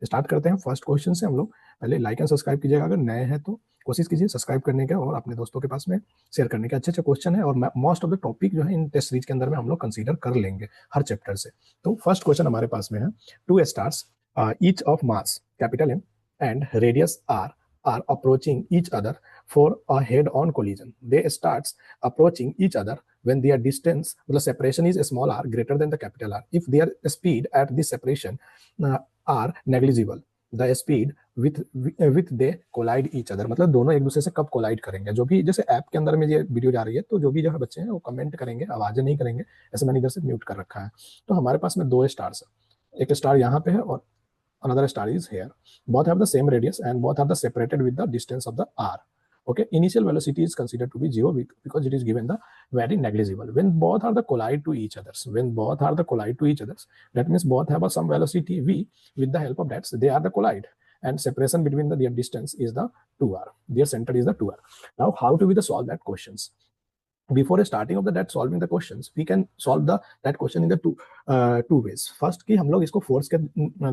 Start करते हैं first question से हम लोग। पहले लाइक एंड सब्सक्राइब कीजिएगा, अगर नए हैं तो कोशिश कीजिए सब्सक्राइब करने का और अपने दोस्तों के पास में शेयर करने के। अच्छे अच्छे क्वेश्चन है और मोस्ट ऑफ द टॉपिक जो है इन टेस्ट सीरीज के अंदर में हम लोग कंसीडर कर लेंगे हर चैप्टर से। तो फर्स्ट क्वेश्चन हमारे पास में है, two stars each of mass capital M and radius R approaching each other for a head on collision. They starts approaching each other when their distance, the separation is small r greater than the capital R. If their speed at this separation are negligible, the speed with they collide each other, मतलब दोनों एक दूसरे से कब collide करेंगे। जो भी जैसे ऐप के अंदर में ये वीडियो जा रही है तो जो भी जो है बच्चे हैं वो कमेंट करेंगे, आवाजें नहीं करेंगे, ऐसे मैंने इधर से म्यूट कर रखा है। तो हमारे पास में दो स्टार्स है, एक स्टार यहाँ पे है और another star is here. Both have the same radius and both are the separated with the distance of the r. Okay, initial velocity is considered to be zero because it is given the very negligible. When both are the collide to each others, that means both have some velocity v. With the help of that, they are the collide, and separation between their distance is the 2r. Their center is the 2r. Now, how to be the solve that questions? Before starting of the that solving the questions, we can solve the that question in the two ways. First कि हम लोग इसको force के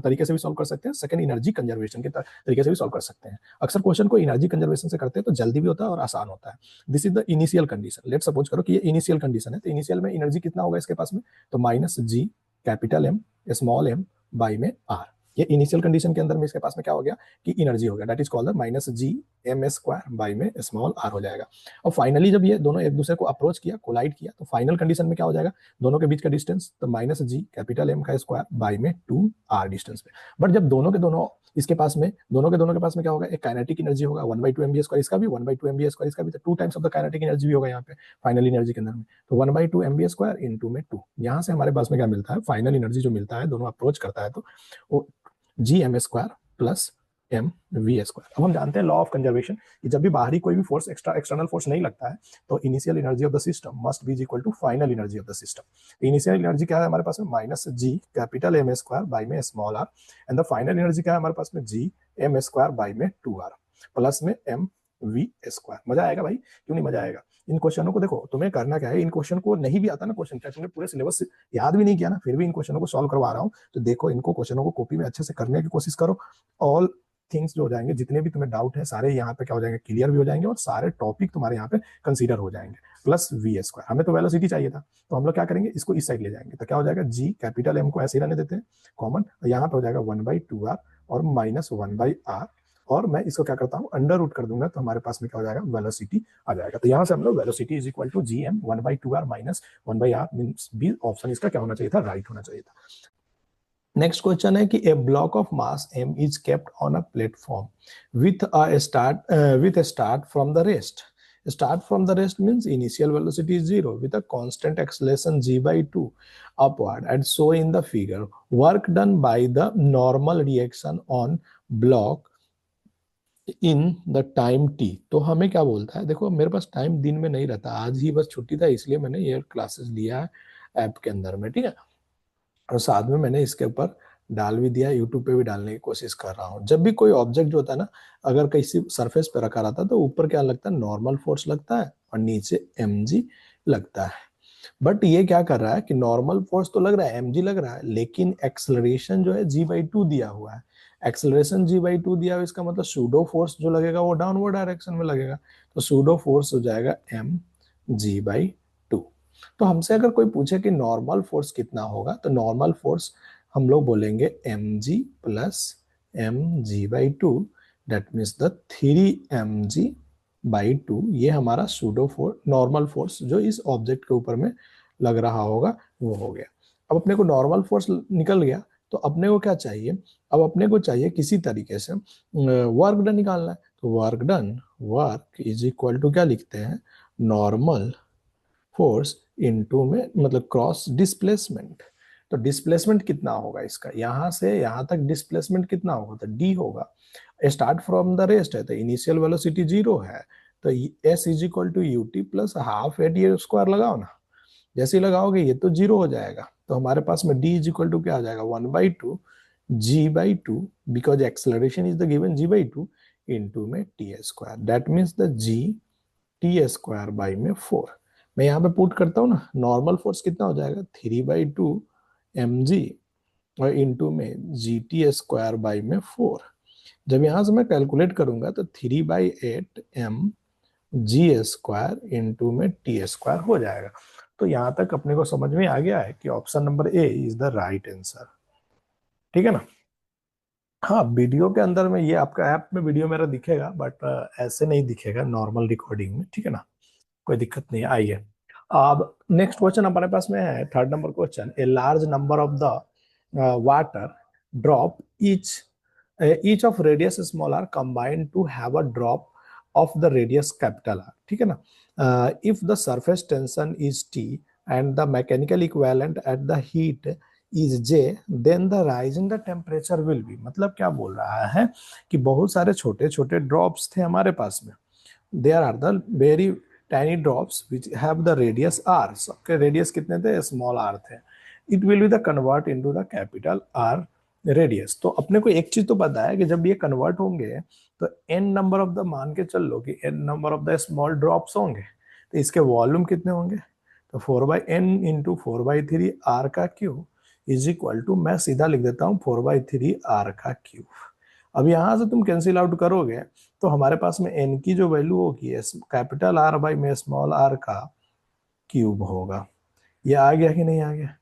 तरीके से भी solve कर सकते हैं, सेकंड एनर्जी कंजर्वेशन के तरीके से भी सॉल्व कर सकते हैं। अक्सर क्वेश्चन को एनर्जी कंजर्वेशन से करते हैं तो जल्दी भी होता है और आसान होता है। This is the initial condition. Let suppose करो कि ये इनिशियल कंडीशन है, तो इनिशियल में एनर्जी कितना होगा इसके पास में, तो minus G capital M small m by में आर। ये इनिशियल कंडीशन के अंदर में इसके पास में क्या हो गया कि एनर्जी हो गया, that is called minus G M square by में स्मॉल आर हो जाएगा। और फाइनली जब ये दोनों एक दूसरे को अप्रोच किया, कोलाइड किया, तो फाइनल कंडीशन में क्या हो जाएगा, दोनों के बीच का डिस्टेंस तो माइनस जी कैपिटल एम का स्क्वायर बाई में 2r डिस्टेंस पे। बट जब दोनों के दोनों इसके पास में दोनों के पास में क्या होगा, एक काइनेटिक एनर्जी होगा 1/2 mv स्क्वायर, इसका भी 1/2 mv स्क्वायर, इसका भी, तो 2 times of the kinetic energy भी होगा यहाँ पे फाइनल एनर्जी के अंदर में। तो 1/2 mv स्क्वायर इनटू में 2, यहाँ से हमारे पास में क्या मिलता है, फाइनल एनर्जी जो मिलता है दोनों अप्रोच करता है तो वो G M square plus M V square. अब हम जानते हैं लॉ ऑफ कंजर्वेशन कि जब भी बाहरी कोई भी फोर्स एक्सटर्नल फोर्स नहीं लगता है तो initial energy of the system must be equal to final energy of the system. Initial energy क्या है हमारे पास में, minus G capital M square by में small R, and the final energy क्या है हमारे पास में, जी एम स्क्वायर बाई में 2r प्लस में एम वी स्क्वायर। मजा आएगा भाई, क्यों नहीं मजा आएगा। इन क्वेश्चनों को देखो, तुम्हें करना क्या है, इन क्वेश्चन को नहीं भी आता ना क्वेश्चन, क्या तुमने पूरे सिलेबस याद भी नहीं किया ना, फिर भी इन क्वेश्चनों को सॉल्व करवा रहा हूँ, तो देखो इनको क्वेश्चनों को कॉपी में अच्छे से करने की कोशिश करो। ऑल थिंग्स जो हो जाएंगे, जितने भी तुम्हें डाउट है सारे यहाँ पे क्या हो जाएंगे, क्लियर भी हो जाएंगे और सारे टॉपिक तुम्हारे यहाँ पे कंसीडर हो जाएंगे। प्लस वी स्क्वायर, हमें तो वेलोसिटी चाहिए था तो हम लोग क्या करेंगे, इसको इस साइड ले जाएंगे, तो क्या हो जाएगा, जी कैपिटल एम को ऐसे ही रहने देते हैं कॉमन, यहाँ पे हो जाएगा 1/2r और माइनस 1/r, और मैं इसको क्या करता हूँ अंडर रूट कर दूंगा, तो हमारे पास में क्या हो जाएगा, वेलोसिटी आ जाएगा। तो यहाँ से हम लोग velocity is equal to G M 1/2r minus 1/r, means B option इसका क्या होना चाहिए था, राइट होना चाहिए था। नेक्स्ट क्वेश्चन है कि a block of mass m is kept on a platform with start from the rest. Start from the rest means initial velocity is 0 with a constant acceleration g/2 upward as shown in the figure. Work done by the normal reaction on block in the time T. तो हमें क्या बोलता है, देखो मेरे पास time दिन में नहीं रहता, आज ही बस छुट्टी था इसलिए मैंने ये क्लासेस लिया है ऐप के अंदर में, ठीक है, और साथ में मैंने इसके ऊपर डाल भी दिया, यूट्यूब पे भी डालने की कोशिश कर रहा हूँ। जब भी कोई ऑब्जेक्ट जो होता है ना, अगर किसी सरफेस पे रखा रहता है तो ऊपर क्या लगता है, नॉर्मल फोर्स लगता है और नीचे mg लगता है। बट ये क्या कर रहा है कि नॉर्मल फोर्स तो लग रहा है, mg लग रहा है, लेकिन एक्सलरेशन जो है g/2 दिया हुआ है। एक्सलरेशन g/2 दिया हुआ, इसका मतलब सूडो फोर्स जो लगेगा वो डाउनवर्ड डायरेक्शन में लगेगा, तो सूडो फोर्स हो जाएगा mg/2। तो हमसे अगर कोई पूछे कि नॉर्मल फोर्स कितना होगा, तो नॉर्मल फोर्स हम लोग बोलेंगे mg plus mg/2, that means the 3mg/2। ये हमारा सूडो फोर्स, नॉर्मल फोर्स जो इस ऑब्जेक्ट के ऊपर में लग रहा होगा वो हो गया। अब अपने को नॉर्मल फोर्स निकल गया, तो अपने को क्या चाहिए, अब अपने को चाहिए किसी तरीके से वर्क डन निकालना है। तो वर्क इज इक्वल टू क्या लिखते हैं, नॉर्मल फोर्स इनटू में मतलब क्रॉस डिस्प्लेसमेंट। तो डिस्प्लेसमेंट कितना होगा इसका, यहां से यहां तक डिस्प्लेसमेंट कितना होगा, तो डी होगा। स्टार्ट फ्रॉम द रेस्ट है तो इनिशियल वेलोसिटी 0 है, तो S is equal to U T plus half at, ये स्क्वायर लगाओ ना, जैसे ही लगाओगे ये तो 0 हो जाएगा, तो हमारे पास में डी इज इक्वल टू क्या आ जाएगा, 1/2 g/2, because acceleration is the given g/2 into में T square, that means the g T square by में 4। मैं यहाँ पे पुट करता हूँ ना, नॉर्मल फोर्स कितना हो जाएगा, 3/2 mg और इंटू में जी टी स्क्वायर बाई में 4। जब यहाँ से मैं कैलकुलेट करूंगा तो 3/8 जी स्क्वायर इंटू में टी स्क्वायर हो जाएगा। तो यहाँ तक अपने को समझ में आ गया है कि option number A is the right answer. ठीक है ना। हाँ, वीडियो के अंदर में ये आपका ऐप में वीडियो मेरा दिखेगा, बट ऐसे नहीं दिखेगा नॉर्मल रिकॉर्डिंग में। ठीक है ना, कोई दिक्कत नहीं। आइए, अब नेक्स्ट क्वेश्चन हमारे पास में है, third number question. A large number of the water drop each of radius small r combined to have a drop of the radius capital R. ठीक है ना। If the surface tension is T and the mechanical equivalent at the heat is J, then the rise in the temperature will be। मतलब क्या बोल रहा है कि बहुत सारे छोटे छोटे ड्रॉप्स थे हमारे पास में। There are the very tiny drops which have the radius r। सबके रेडियस कितने थे? स्मॉल r थे। It will be the convert into the capital R radius. तो अपने को एक चीज तो पता है कि जब ये कन्वर्ट होंगे तो n नंबर ऑफ द, मान के चल लो कि n number of the small drops होंगे, तो इसके वॉल्यूम कितने होंगे? तो 4/n इंटू 4/3 r का क्यूब इज इक्वल टू, मैं सीधा लिख देता हूँ 4/3 r का क्यूब। अब यहां से तुम कैंसिल आउट करोगे तो हमारे पास में n की जो वैल्यू होगी कैपिटल R बाई में स्मॉल r का क्यूब होगा। ये आ गया कि नहीं आ गया?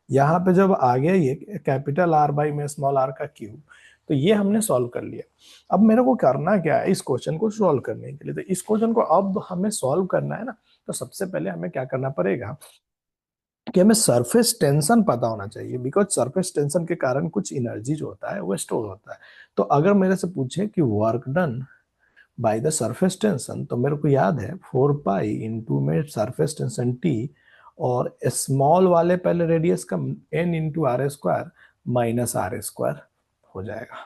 यहाँ पे जब आ गया ये कैपिटल R बाई में स्मॉल r का क्यूब, तो ये हमने सॉल्व कर लिया। अब मेरे को करना क्या है इस क्वेश्चन को सॉल्व करने के लिए? तो इस क्वेश्चन को अब हमें सॉल्व करना है ना, तो सबसे पहले हमें क्या करना पड़ेगा कि हमें सरफेस टेंशन पता होना चाहिए, बिकॉज सरफेस टेंशन के कारण कुछ एनर्जी जो होता है वो स्टोर होता है। तो अगर मेरे से पूछे कि work done by the surface tension, तो मेरे को याद है 4 पाई इंटू में सरफेस टेंशन टी, और स्मॉल वाले पहले रेडियस का N into R square minus R square हो जाएगा।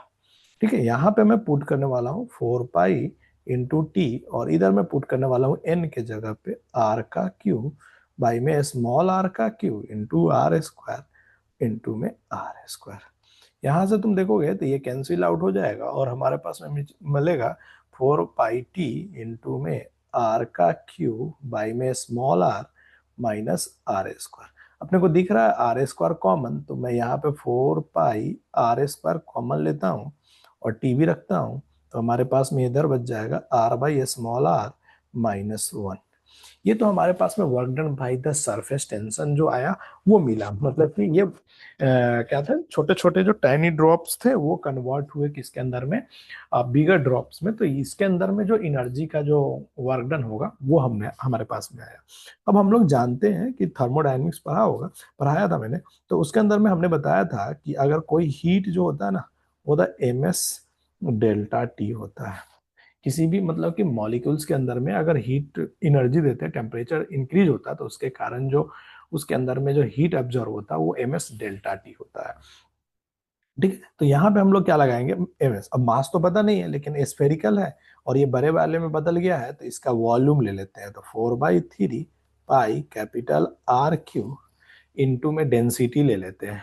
ठीक है, यहाँ पे मैं पुट करने वाला हूँ 4 पाई इंटू टी, और इधर मैं पुट करने वाला हूँ एन के जगह पे आर का क्यूब बाई में स्मॉल आर का cube into R square into में आर स्क्वायर। यहाँ से तुम देखोगे तो ये कैंसिल आउट हो जाएगा और हमारे पास में मिलेगा 4 पाई टी इंटू में आर का क्यूब बाई में small R minus R square. अपने को दिख रहा है आर स्क्वायर कॉमन, तो मैं यहाँ पे 4 पाई आर स्क्वायर कॉमन लेता हूँ और टी भी रखता हूँ, तो हमारे पास में इधर बच जाएगा R by small R minus 1। ये तो हमारे पास में work done by the surface tension जो आया वो मिला। मतलब कि ये क्या था, छोटे छोटे जो टाइनी ड्रॉप्स थे वो कन्वर्ट हुए किसके अंदर में, बिगर ड्रॉप्स में। तो इसके अंदर में जो एनर्जी का जो वर्क डन होगा वो हमने हमारे पास में आया। अब हम लोग जानते हैं कि थर्मोडायनेमिक्स पढ़ा होगा, पढ़ाया था मैंने, तो उसके अंदर में हमने बताया था कि अगर कोई हीट जो होता है ना, वो the M S delta T होता है। किसी भी मतलब कि मॉलिक्यूल्स के अंदर में अगर हीट एनर्जी देते हैं, टेम्परेचर इंक्रीज होता है, तो उसके कारण जो उसके अंदर में जो हीट ऑब्जर्व होता है वो एम एस डेल्टा टी होता है। ठीक है, तो यहाँ पे हम लोग क्या लगाएंगे? M S. अब मास तो पता नहीं है लेकिन स्फेरिकल है और ये बड़े वाले में बदल गया है, तो इसका वॉल्यूम ले लेते हैं। तो 4/3 pi capital R Q into में डेंसिटी ले लेते हैं।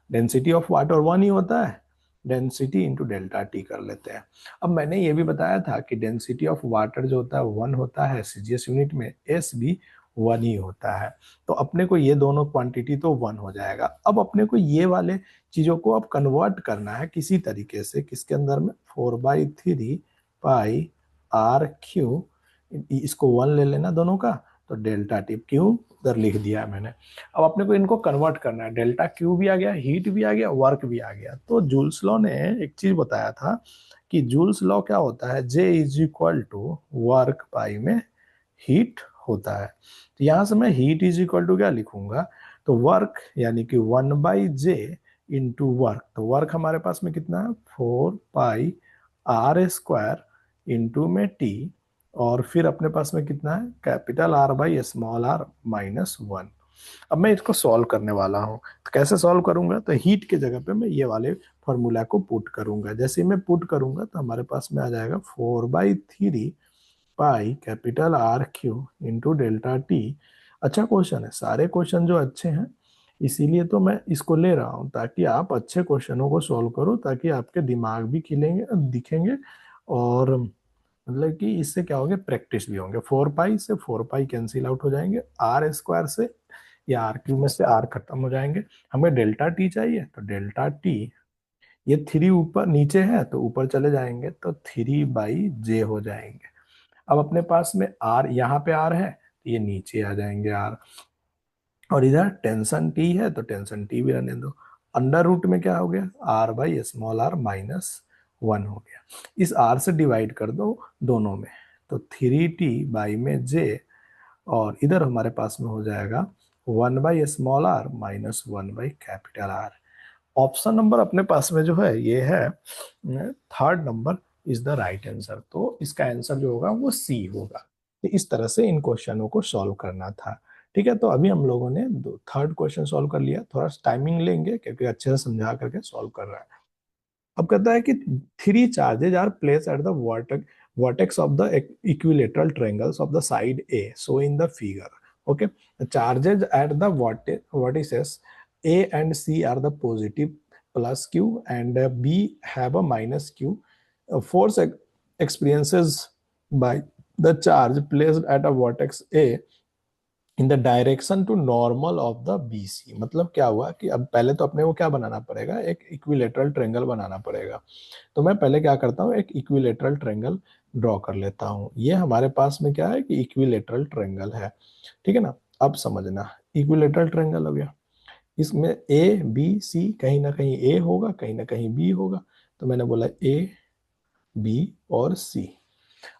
डेंसिटी ऑफ वाटर वन ही होता है, डेंसिटी इंटू डेल्टा टी कर लेते हैं। अब मैंने ये भी बताया था कि डेंसिटी ऑफ वाटर जो होता है वन होता है सीजीएस यूनिट में, एस भी वन ही होता है। तो अपने को ये दोनों क्वांटिटी तो वन हो जाएगा। अब अपने को ये वाले चीजों को अब कन्वर्ट करना है किसी तरीके से, किसके अंदर में? 4/3 पाई आर क्यू, इसको वन ले लेना दोनों का, तो डेल्टा टी क्यू उधर लिख दिया है मैंने। अब अपने को इनको कन्वर्ट करना है, डेल्टा क्यू भी आ गया, हीट भी आ गया, वर्क भी आ गया। तो जूल्स लॉ ने एक चीज बताया था कि जूल्स लॉ क्या होता है, जे इज इक्वल टू वर्क पाई में हीट होता है। तो यहां से मैं हीट इज इक्वल टू क्या लिखूंगा? तो वर्क यानी कि 1/j इंटू वर्क। तो वर्क हमारे पास में कितना है? 4 पाई आर स्क्वायर इंटू में टी, और फिर अपने पास में कितना है? Capital R by small R minus 1। अब मैं इसको सॉल्व करने वाला हूँ। तो कैसे सॉल्व करूंगा? तो हीट के जगह पे मैं ये वाले फॉर्मूला को पुट करूंगा। जैसे ही मैं पुट करूंगा तो हमारे पास में आ जाएगा 4/3 pi capital R Q into delta T. अच्छा क्वेश्चन है, सारे क्वेश्चन जो अच्छे हैं, इसीलिए तो मैं इसको ले रहा हूँ ताकि आप अच्छे क्वेश्चनों को सॉल्व करो, ताकि आपके दिमाग भी खिलेंगे, दिखेंगे, और मतलब कि इससे क्या होगा, प्रैक्टिस भी होंगे। 4 पाई से 4 पाई कैंसिल आउट हो जाएंगे, आर स्क्वायर से ये आर क्यूब में से आर खत्म हो जाएंगे, हमें डेल्टा टी चाहिए, तो डेल्टा टी, ये थ्री ऊपर नीचे है तो ऊपर चले जाएंगे तो 3/j हो जाएंगे। अब अपने पास में आर, यहाँ पे आर है तो ये नीचे आ जाएंगे आर, और इधर टेंशन टी है तो टेंशन टी भी रहने दो। अंडर रूट में क्या हो गया, आर बाई स्मॉल आर -1 हो गया। इस आर से डिवाइड कर दो दोनों में, तो 3t/j, और इधर हमारे पास में हो जाएगा 1/स्मॉल आर -1/कैपिटल आर। ऑप्शन नंबर अपने पास में जो है ये है, third number is the right answer. तो इसका आंसर जो होगा वो सी होगा। तो इस तरह से इन क्वेश्चनों को सॉल्व करना था। ठीक है, तो अभी हम लोगों ने थर्ड क्वेश्चन सॉल्व कर लिया। थोड़ा टाइमिंग लेंगे क्योंकि अच्छे से समझा करके सॉल्व कर रहा है। अब कहता है कि 3 charges are place at the vertex of the equilateral triangles of the side A, so in the figure. Okay, the charges at the vertices A and C are the positive plus Q, and B have a minus Q. Force experiences by the charge placed at a vertex A in the direction to normal of the BC। मतलब क्या हुआ कि अब पहले तो अपने को क्या बनाना पड़ेगा, एक इक्विलेटरल ट्रायंगल बनाना पड़ेगा। तो मैं पहले क्या करता हूँ, एक इक्विलेटरल ट्रायंगल ड्रॉ कर लेता हूँ। ये हमारे पास में क्या है कि इक्विलेटरल ट्रायंगल है, ठीक है ना। अब समझना, इक्विलेटरल ट्रायंगल हो गया, इसमें ABC, कहीं ना कहीं A होगा, कहीं ना कहीं B होगा। तो मैंने बोला A, B और C।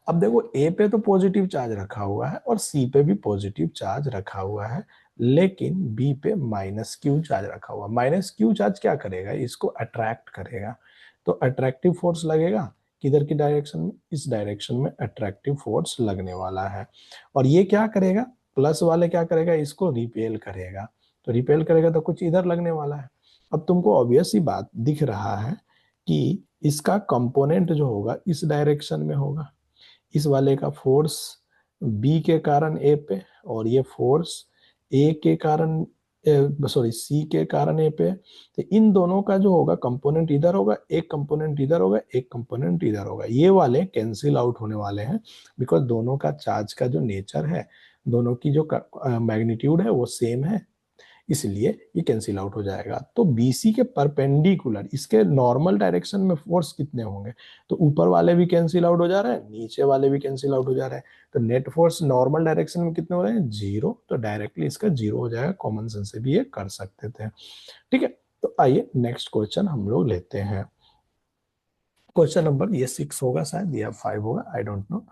अब देखो ए पे तो पॉजिटिव चार्ज रखा हुआ है और सी पे भी पॉजिटिव चार्ज रखा हुआ है, लेकिन बी पे -Q चार्ज रखा हुआ है। -Q चार्ज क्या करेगा, इसको अट्रैक्ट करेगा। तो अट्रैक्टिव फोर्स लगेगा किधर की डायरेक्शन में, इस डायरेक्शन में अट्रैक्टिव फोर्स लगने वाला है। और ये क्या करेगा, प्लस वाले क्या करेगा, इसको रिपेल करेगा। तो रिपेल करेगा तो कुछ इधर लगने वाला है। अब तुमको ऑब्वियस ही बात दिख रहा है कि इसका कंपोनेंट जो होगा इस डायरेक्शन में होगा। इस वाले का फोर्स बी के कारण ए पे, और ये फोर्स ए के कारण, सॉरी सी के कारण ए पे। तो इन दोनों का जो होगा कंपोनेंट इधर होगा, एक कंपोनेंट इधर होगा, एक कंपोनेंट इधर होगा। ये वाले कैंसिल आउट होने वाले हैं, बिकॉज दोनों का चार्ज का जो नेचर है, दोनों की जो मैग्नीट्यूड है वो सेम है, इसलिए ये कैंसिल आउट हो जाएगा। तो BC के परपेंडिकुलर इसके नॉर्मल डायरेक्शन में फोर्स कितने होंगे, तो ऊपर वाले भी कैंसिल आउट हो जा रहे हैं, नीचे वाले भी कैंसिल आउट हो जा रहे हैं। तो नेट फोर्स नॉर्मल डायरेक्शन में कितने हो रहे हैं, 0। तो डायरेक्टली इसका 0 हो जाएगा। कॉमन सेंस से भी ये कर सकते थे। ठीक है, तो आइए नेक्स्ट क्वेश्चन हम लोग लेते हैं। क्वेश्चन नंबर ये 6 होगा शायद, या 5 होगा, आई डोंट नो।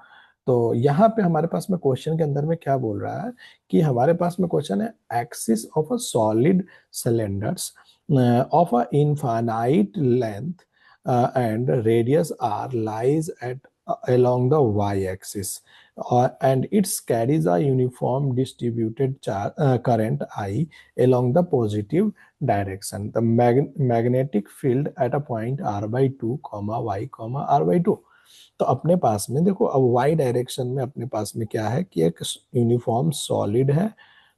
तो यहाँ पे हमारे पास में क्वेश्चन के अंदर में क्या बोल रहा है कि हमारे पास में क्वेश्चन है, axis of a solid cylinders of a infinite length and radius R lies at along the y-axis, and it carries a uniform distributed current I along the positive direction. The magnetic field at a point r/2, y, r/2। तो अपने पास में देखो, अब y direction में अपने पास में क्या है कि एक यूनिफॉर्म सॉलिड है,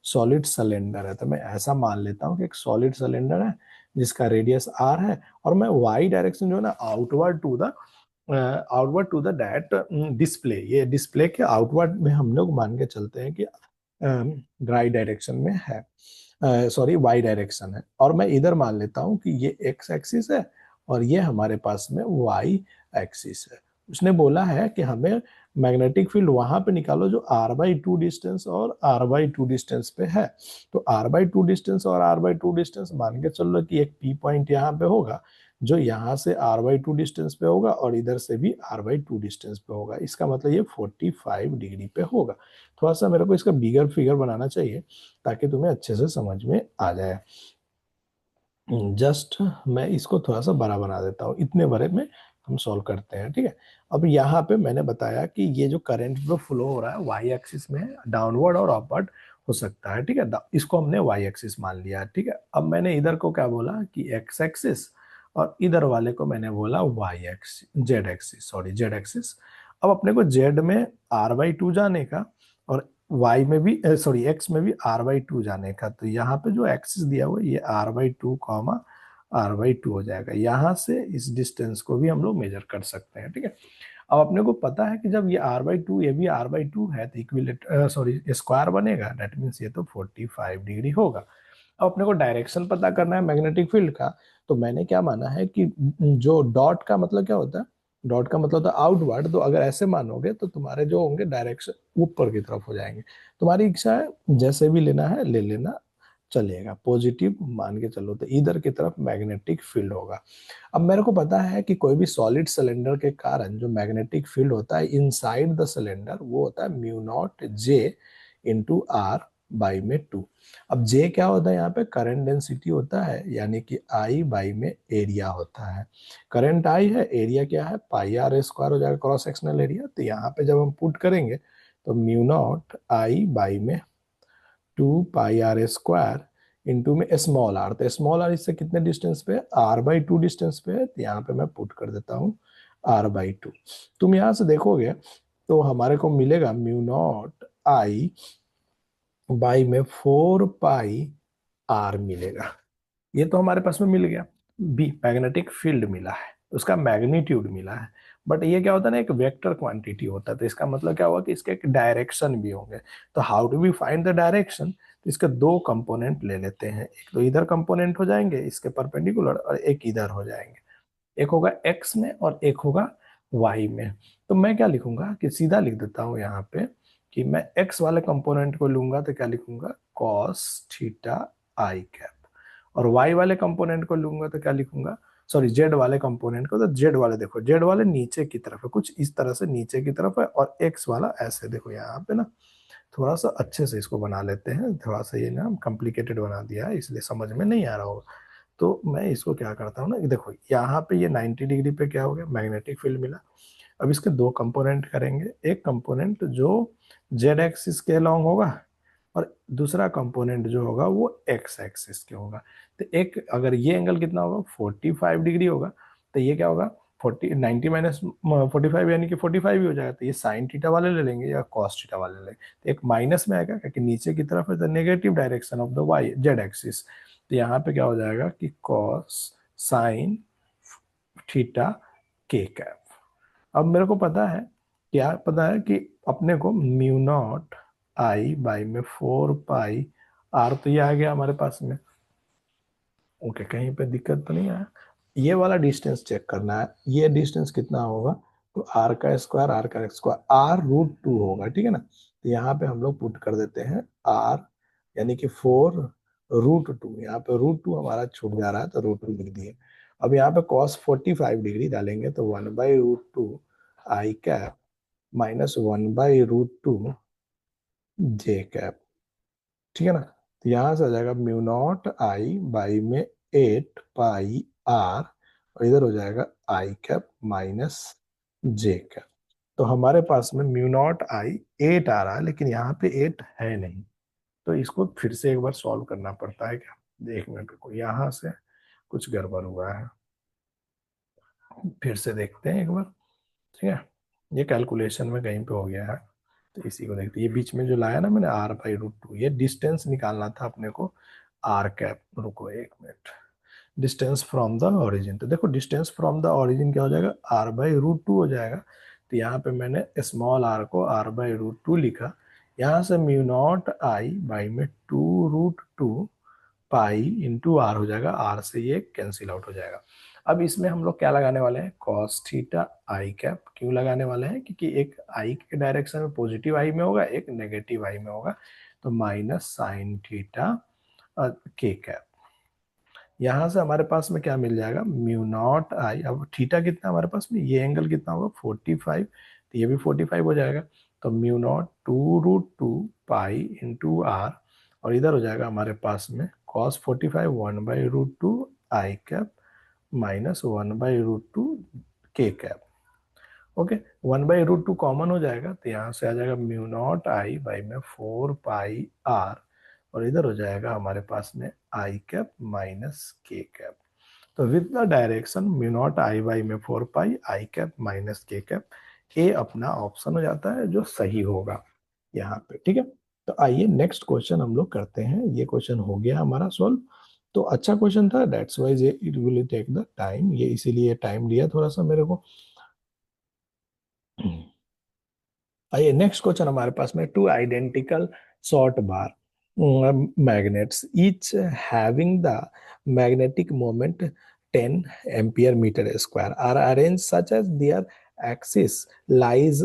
सॉलिड सिलेंडर है। तो मैं ऐसा मान लेता हूँ कि एक सॉलिड सिलेंडर है जिसका रेडियस r है, और मैं y डायरेक्शन जो है ना outward to the that display, ये डिस्प्ले के आउटवर्ड में हम लोग मान के चलते हैं कि ड्राई डायरेक्शन में है, सॉरी वाई डायरेक्शन है। और मैं इधर मान लेता हूँ कि ये एक्स एक्सिस है और ये हमारे पास में वाई एक्सिस है। उसने बोला है कि हमें मैग्नेटिक फील्ड वहां पे निकालो जो r/2 डिस्टेंस और r/2 डिस्टेंस पे है। तो r/2 डिस्टेंस और r/2 डिस्टेंस मान के चलो कि एक P पॉइंट यहाँ पे होगा जो यहाँ से r/2 डिस्टेंस पे होगा और इधर से भी r/2 डिस्टेंस पे होगा। इसका मतलब ये 45 डिग्री पे होगा। थोड़ा सा मेरे को इसका बिगर फिगर बनाना चाहिए ताकि तुम्हें अच्छे से समझ में आ जाए। जस्ट मैं इसको थोड़ा सा बड़ा बना देता हूँ, इतने बड़े में हम सॉल्व करते हैं। ठीक है, अब यहाँ पे मैंने बताया कि ये जो करंट जो फ्लो हो रहा है वाई एक्सिस में डाउनवर्ड और अपवर्ड हो सकता है। ठीक है, इसको हमने वाई एक्सिस मान लिया। ठीक है, अब मैंने इधर को क्या बोला कि एक्स एक्सिस, और इधर वाले को मैंने बोला Y axis, Z axis, sorry Z axis. अब अपने को जेड में r/2 जाने का और y में भी, सॉरी x में भी r/2 जाने का। तो यहाँ पे जो एक्सिस दिया हुआ है ये r/2 r/2 हो जाएगा। यहाँ से इस डिस्टेंस को भी हम लोग मेजर कर सकते हैं। ठीक है, अब अपने को पता है कि जब ये r/2 ये भी r/2 है तो इक्विलेट सॉरी स्क्वायर बनेगा, दैट मीन्स ये तो 45 डिग्री होगा। अब अपने को डायरेक्शन पता करना है मैग्नेटिक फील्ड का, तो मैंने क्या माना है कि जो डॉट का मतलब क्या होता है, डॉट का मतलब होता है आउटवर्ड, तो अगर ऐसे मानोगे तो तुम्हारे जो होंगे डायरेक्शन ऊपर की तरफ हो जाएंगे। तुम्हारी इच्छा है जैसे भी लेना है ले लेना, चलेगा, पॉजिटिव मान के चलो तो इधर की तरफ मैग्नेटिक फील्ड होगा। अब मेरे को पता है कि कोई भी सॉलिड सिलेंडर के कारण जो मैग्नेटिक फील्ड होता है इनसाइड द सिलेंडर वो होता है mu naught J into R by में 2। अब जे क्या होता है यहाँ पे, करंट डेंसिटी होता है, यानी कि आई बाई में एरिया होता है। करंट आई है, एरिया क्या है, पाई आर स्क्वायर हो जाएगा क्रॉस सेक्शनल एरिया। तो यहाँ पे जब हम पुट करेंगे तो म्यू नॉट आई बाई में 2 पाई r² इंटू में स्मॉल आर, तो स्मॉल आर इससे कितने डिस्टेंस पे है, r/2 डिस्टेंस पे है, तो यहाँ पे मैं पुट कर देता हूँ r/2। तुम यहाँ से देखोगे तो हमारे को मिलेगा म्यू नॉट आई बाई में 4 पाई r मिलेगा। ये तो हमारे पास में मिल गया। बी, मैग्नेटिक फील्ड मिला है, उसका मैग्नीट्यूड मिला है। बट ये क्या होता है ना, एक वेक्टर क्वांटिटी होता है, तो इसका मतलब क्या हुआ कि इसके एक डायरेक्शन भी होंगे। तो how do we find the direction, तो इसके दो कंपोनेंट ले लेते हैं, एक तो इधर कंपोनेंट हो जाएंगे इसके परपेंडिकुलर और एक इधर हो जाएंगे। एक होगा एक्स में और एक होगा वाई में। तो मैं क्या लिखूंगा कि सीधा लिख देता हूं यहाँ पे कि मैं एक्स वाले कंपोनेंट को लूंगा तो क्या लिखूंगा, कॉस थीटा आई कैप, और वाई वाले कंपोनेंट को लूंगा तो क्या लिखूंगा, सॉरी जेड वाले कंपोनेंट को, तो जेड वाले देखो, जेड वाले नीचे की तरफ है, कुछ इस तरह से नीचे की तरफ है, और एक्स वाला ऐसे देखो यहाँ पे ना, थोड़ा सा अच्छे से इसको बना लेते हैं, थोड़ा सा ये ना कॉम्प्लिकेटेड बना दिया है इसलिए समझ में नहीं आ रहा होगा। तो मैं इसको क्या करता हूँ ना कि देखो यहाँ पे ये 90 डिग्री पे क्या हो गया, मैग्नेटिक फील्ड मिला। अब इसके दो कंपोनेंट करेंगे, एक कंपोनेंट जो जेड एक्सिस के अलॉन्ग होगा और दूसरा कंपोनेंट जो होगा वो एक्स एक्सिस के होगा। तो एक अगर ये एंगल कितना होगा 45 डिग्री होगा, तो ये क्या होगा 90 - 45 यानी कि 45 ही हो जाएगा। तो ये साइन थीटा वाले ले लेंगे या कॉस थीटा वाले ले लेंगे, तो एक माइनस में आएगा क्योंकि नीचे की तरफ है, तो negative direction of the Y Z axis. तो यहाँ पे क्या हो जाएगा कि कॉस साइन थीटा के कैप। अब मेरे को पता है, क्या पता है कि अपने को म्यू नॉट आई बाई में 4 पाई r, तो ये आ गया हमारे पास में। ओके, कहीं पे दिक्कत तो नहीं आया। ये वाला डिस्टेंस चेक करना है, ये डिस्टेंस कितना होगा, तो r² r√2 होगा, ठीक है ना। तो यहाँ पे हम लोग पुट कर देते हैं r, यानी कि 4√2, यहाँ पे √2 हमारा छूट जा रहा है तो √2 लिख दिए। अब यहाँ पे cos 45 डिग्री डालेंगे तो 1/√2 आई कैप माइनस 1/√2 जे कैप, ठीक है ना। तो यहां से आ जाएगा म्यू नॉट आई बाई में 8 पाई r, और इधर हो जाएगा आई कैप माइनस जे कैप। तो हमारे पास में म्यू नॉट आई 8 आ रहा है, लेकिन यहाँ पे 8 है नहीं, तो इसको फिर से एक बार सॉल्व करना पड़ता है क्या। एक मिनट को, यहाँ से कुछ गड़बड़ हुआ है, फिर से देखते हैं एक बार, ठीक है। ये कैलकुलेशन में कहीं पे हो गया है, तो इसी को देखते हैं। ये बीच में जो लाया ना मैंने r/√2, ये डिस्टेंस निकालना था अपने को r कैप। रुको एक minute, distance from the origin, तो देखो डिस्टेंस फ्रॉम द ओरिजिन क्या हो जाएगा, r/√2 हो जाएगा। तो यहाँ पे मैंने स्मॉल r को r/√2 लिखा। यहाँ से म्यू नॉट आई बाई में 2√2 पाई इंटू आर हो जाएगा, आर से ये कैंसिल आउट हो जाएगा। अब इसमें हम लोग क्या लगाने वाले हैं, कॉस थीटा आई कैप। क्यों लगाने वाले हैं, क्योंकि एक आई के डायरेक्शन में पॉजिटिव आई में होगा, एक नेगेटिव आई में होगा, तो माइनस साइन थीटा के कैप। यहाँ से हमारे पास में क्या मिल जाएगा, म्यू नॉट आई, अब थीटा कितना हमारे पास में, ये एंगल कितना होगा 45, तो ये भी 45 हो जाएगा। तो mu naught 2√2 pi into R, और इधर हो जाएगा हमारे पास में कॉस 45 1/√2 आई कैप माइनस 1/√2 के कैप। ओके, 1/√2 कॉमन हो जाएगा, तो यहाँ से आ जाएगा म्यू नॉट आई बाई में 4 पाई r, और इधर हो जाएगा हमारे पास में आई कैप माइनस के कैप। तो with the direction mu not I by में 4 पाई आई कैप माइनस के कैप, ए अपना ऑप्शन हो जाता है जो सही होगा यहाँ पे, ठीक है। तो आइए नेक्स्ट क्वेश्चन हम लोग करते हैं। ये क्वेश्चन हो गया हमारा सॉल्व। तो अच्छा क्वेश्चन था, that's wise it will take the time, ये इसीलिए टाइम लिया थोड़ा सा मेरे को। आइए नेक्स्ट क्वेश्चन हमारे पास में, two identical short bar magnets each having the magnetic moment 10 ampere meter square are arranged such as their axis lies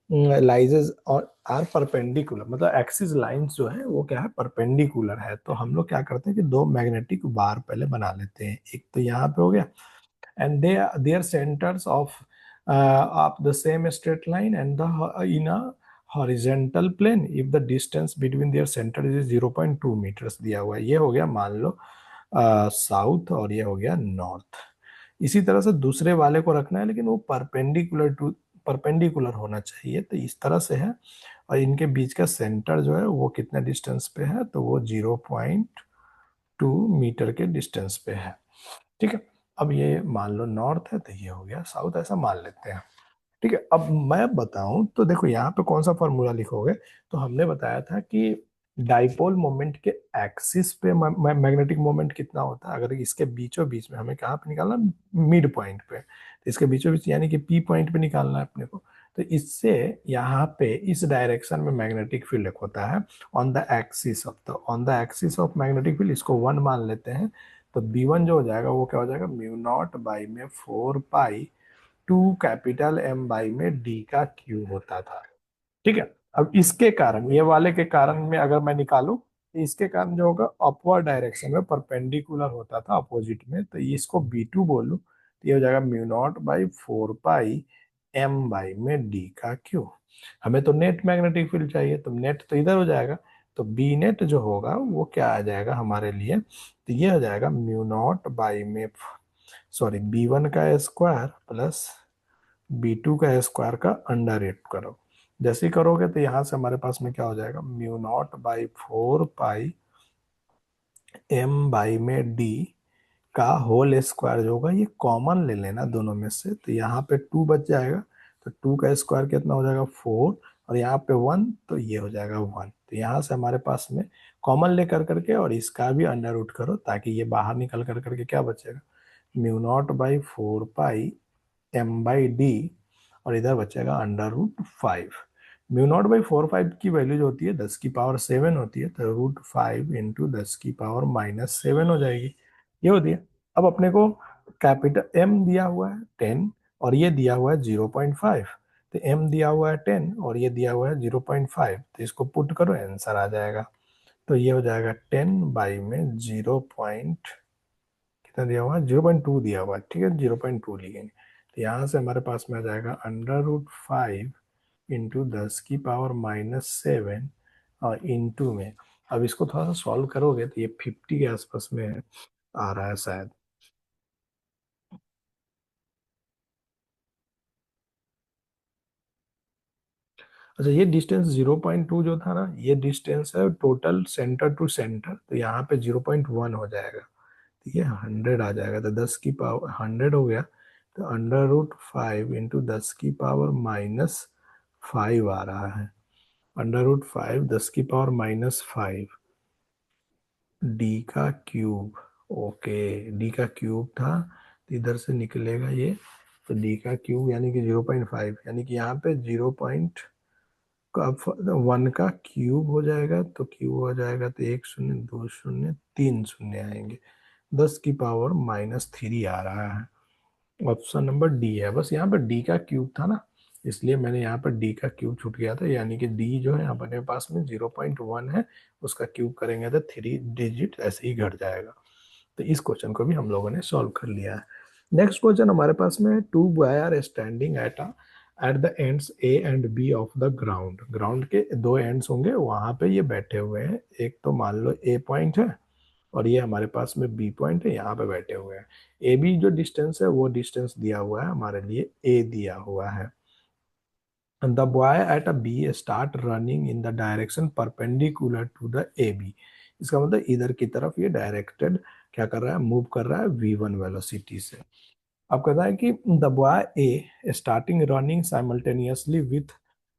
और आर परपेंडिकुलर, मतलब एक्सिस लाइंस जो है वो क्या है, परपेंडिकुलर है। तो हम लोग क्या करते हैं कि दो मैग्नेटिक बार पहले बना लेते हैं, एक तो यहाँ पे हो गया, and they are their centers of the same straight line and the in a horizontal plane if the distance between their center is 0.2 meters दिया हुआ है। ये हो गया मान लो साउथ और ये हो गया नॉर्थ। इसी तरह से दूसरे वाले को रखना है, लेकिन वो परपेंडिकुलर होना चाहिए, तो इस तरह से है। और इनके बीच का सेंटर जो है वो कितने डिस्टेंस पे है, तो वो 0.2 मीटर के डिस्टेंस पे है। ठीक है, अब ये मान लो नॉर्थ है तो ये हो गया साउथ, ऐसा मान लेते हैं। ठीक है, अब मैं बताऊं तो देखो यहाँ पे कौन सा फॉर्मूला लिखोगे, तो हमने बताया था कि डाइपोल मोमेंट के एक्सिस पे मैग्नेटिक मोमेंट कितना होता है, अगर इसके बीचों बीच में हमें कहाँ पे निकालना, मिड पॉइंट पे, तो इसके बीचों बीच यानी कि पी पॉइंट पे निकालना है अपने को। तो इससे यहाँ पे इस डायरेक्शन में मैग्नेटिक फील्ड होता है on the axis of magnetic field, इसको 1 मान लेते हैं। तो B1 जो हो जाएगा वो क्या हो जाएगा, म्यू नॉट बाई में 4 पाई 2 कैपिटल M बाई में D का क्यूब होता था। ठीक है, अब इसके कारण, ये वाले के कारण में अगर मैं निकालूं तो इसके कारण जो होगा अपवर्ड डायरेक्शन में परपेंडिकुलर होता था अपोजिट में, तो इसको B2 बोलूं तो ये हो जाएगा mu naught by 4 pi M by में D का क्यूब। हमें तो नेट मैग्नेटिक फील्ड चाहिए, तो नेट तो इधर हो जाएगा, तो बी नेट जो होगा वो क्या आ जाएगा हमारे लिए, तो ये हो जाएगा म्यू नॉट बाई में, सॉरी, B1 का स्क्वायर प्लस B2 का स्क्वायर का अंडर रूट करो। जैसे ही करोगे तो यहाँ से हमारे पास में क्या हो जाएगा, mu naught by 4 pi M by में D का होल स्क्वायर जो होगा, ये कॉमन ले लेना दोनों में से, तो यहाँ पे 2 बच जाएगा, तो 2 का स्क्वायर कितना हो जाएगा 4, और यहाँ पे 1, तो ये हो जाएगा 1। तो यहाँ से हमारे पास में कॉमन ले कर करके और इसका भी अंडर रूट करो, ताकि ये बाहर निकल कर करके क्या बचेगा, mu naught by 4 pi M by D, और इधर बचेगा under root 5। Mu naught by 4 5 की वैल्यू जो होती है 10 की पावर 7 होती है, तो √5 इंटू 10 की पावर -7 हो जाएगी, ये होती है। अब अपने को कैपिटल M दिया हुआ है 10 और ये दिया हुआ है 0.5, तो M दिया हुआ है 10 और ये दिया हुआ है 0.5, तो इसको पुट करो आंसर आ जाएगा। तो ये हो जाएगा 10 बाई में 0. कितना दिया हुआ है, 0.2 दिया हुआ है, ठीक है, 0.2 लिखेंगे। तो यहाँ से हमारे पास में आ जाएगा अंडर रूट 5 इंटू 10 की पावर -7 और इंटू में, अब इसको थोड़ा सा सॉल्व करोगे तो ये 50 के आसपास में आ रहा है शायद। अच्छा, ये डिस्टेंस 0.2 जो था ना, ये डिस्टेंस है टोटल सेंटर टू सेंटर, तो यहाँ पे 0.1 हो जाएगा, ठीक है, 100 आ जाएगा, तो 10 की पावर 100 हो गया, तो अंडर रूट 5 इंटू 10 की पावर -5 आ रहा है। अंडर रूट 5 10 की पावर -5 डी का क्यूब। ओके, डी का क्यूब था, तो इधर से निकलेगा ये, तो डी का क्यूब यानी कि 0.5, यानी कि यहाँ पे 0.1 का क्यूब हो जाएगा, तो क्यूब हो जाएगा तो 1 0 2 0 3 0 आएंगे, 10 की पावर -3 आ रहा है। ऑप्शन नंबर डी है, बस यहाँ पर डी का क्यूब था ना, इसलिए मैंने यहाँ पर डी का क्यूब छूट गया था, यानी कि डी जो है अपने पास में 0.1 है, उसका क्यूब करेंगे तो 3 डिजिट ऐसे ही घट जाएगा। तो इस क्वेश्चन को भी हम लोगों ने सॉल्व कर लिया है। नेक्स्ट क्वेश्चन हमारे पास में, two boy are standing at the ends A and B of the ground. Ground के दो एंड्स होंगे, वहां पे ये बैठे हुए हैं, एक तो मान लो ए पॉइंट है और ये हमारे पास में बी पॉइंट है, यहाँ पे बैठे हुए हैं। ए बी जो डिस्टेंस है वो डिस्टेंस दिया हुआ है हमारे लिए, ए दिया हुआ है। The boy at A B start running in the direction perpendicular to the A B. इसका मतलब इधर की तरफ ये डायरेक्टेड क्या कर रहा है, मूव कर रहा है V1 वेलोसिटी से। अब कहता है कि the boy A starting running simultaneously with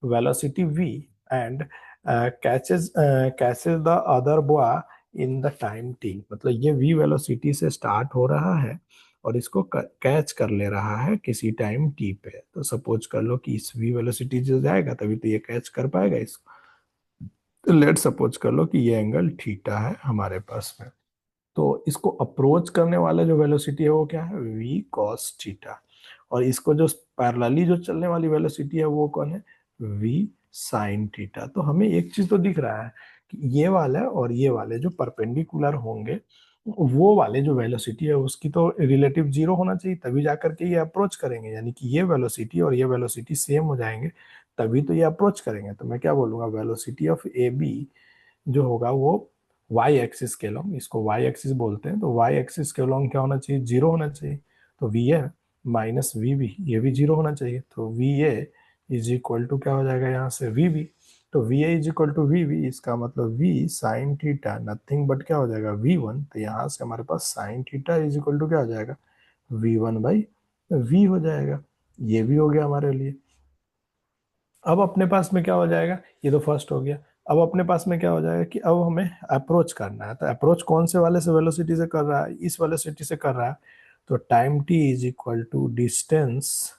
velocity V and catches the other boy in the time t। मतलब ये V वेलोसिटी से स्टार्ट हो रहा है और इसको कैच कर ले रहा है किसी टाइम टी पे। तो सपोज कर लो कि इस v वेलोसिटी जो जाएगा तभी तो ये कैच कर पाएगा इसको। तो लेट सपोज कर लो कि ये एंगल थीटा है हमारे पास में। तो इसको अप्रोच करने वाला जो वेलोसिटी है वो क्या है, v cos थीटा। और इसको जो पैरेलली जो चलने वाली वेलोसिटी है वो कौन है, v sin थीटा। तो हमें एक चीज तो दिख रहा है कि ये वाला और ये वाले जो परपेंडिकुलर होंगे वो वाले जो वेलोसिटी है उसकी तो रिलेटिव जीरो होना चाहिए, तभी जाकर के ये अप्रोच करेंगे। यानी कि ये वेलोसिटी और ये वेलोसिटी सेम हो जाएंगे तभी तो ये अप्रोच करेंगे। तो मैं क्या बोलूंगा, वेलोसिटी ऑफ ए बी जो होगा वो वाई एक्सिस के लॉन्ग, इसको वाई एक्सिस बोलते हैं, तो वाई एक्सिस के लॉन्ग क्या होना चाहिए, जीरो होना चाहिए। तो V A minus V B ये भी जीरो होना चाहिए। तो V A is equal to क्या हो जाएगा यहाँ से वी बी। तो V A is equal to V B, इसका मतलब V sine theta nothing but क्या हो जाएगा वी वन। तो यहाँ से हमारे पास sine theta is equal to क्या हो जाएगा वी वन बाई वी हो जाएगा। ये भी हो गया हमारे लिए। अब अपने पास में क्या हो जाएगा, ये तो फर्स्ट हो गया। अब अपने पास में क्या हो जाएगा कि अब हमें अप्रोच करना है। तो अप्रोच कौन से वाले से वेलोसिटी से कर रहा है, इस वेलोसिटी से कर रहा है। तो time T is equal to distance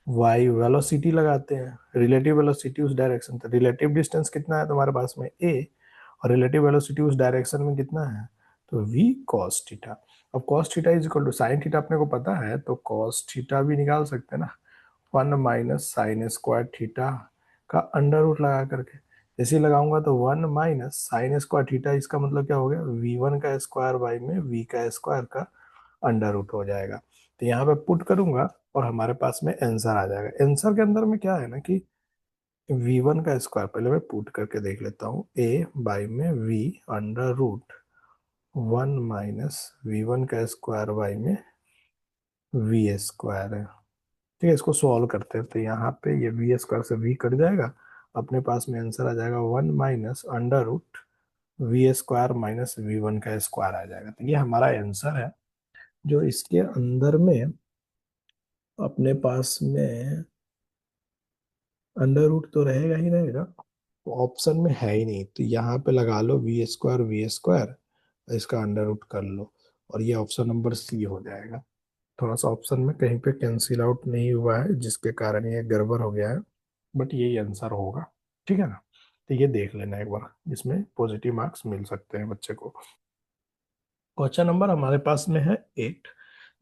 Y, velocity लगाते हैं, रिलेटिव वेलोसिटी उस डायरेक्शन। तो रिलेटिव डिस्टेंस कितना है तुम्हारे पास में ए, और रिलेटिव वेलोसिटी उस डायरेक्शन में कितना है तो v cos थीटा। अब cos theta is equal to sine theta अपने को पता है, तो cos थीटा भी निकाल सकते हैं ना, 1 - sin² थीटा का अंडर रूट लगा करके। जैसे ही लगाऊंगा तो 1 - sin² थीटा, इसका मतलब क्या हो गया v1 का स्क्वायर बाई में v का स्क्वायर का अंडर रूट हो जाएगा। तो यहाँ पे पुट करूंगा और हमारे पास में आंसर आ जाएगा। आंसर के अंदर में क्या है ना कि v1 का स्क्वायर, पहले मैं पुट करके देख लेता हूँ, a बाई में v अंडर रूट 1 - v1 का स्क्वायर बाई में v स्क्वायर है। ठीक है, इसको सॉल्व करते हैं। तो यहाँ पे ये वी स्क्वायर से वी कट जाएगा, अपने पास में आंसर आ जाएगा 1 - under root V square minus V one का स्क्वायर आ जाएगा। तो ये हमारा आंसर है। जो इसके अंदर में अपने पास में अंडर रूट तो रहेगा ही रहेगा, तो ऑप्शन में है ही नहीं, तो यहाँ पे लगा लो वी स्क्वायर, इसका अंडर रूट कर लो, और ये ऑप्शन नंबर सी हो जाएगा। थोड़ा सा ऑप्शन में कहीं पे कैंसिल आउट नहीं हुआ है जिसके कारण ये गड़बड़ हो गया है, बट यही आंसर होगा। ठीक है ना, तो ये देख लेना एक बार, इसमें पॉजिटिव मार्क्स मिल सकते हैं बच्चे को। क्वेश्चन नंबर हमारे पास में है 8।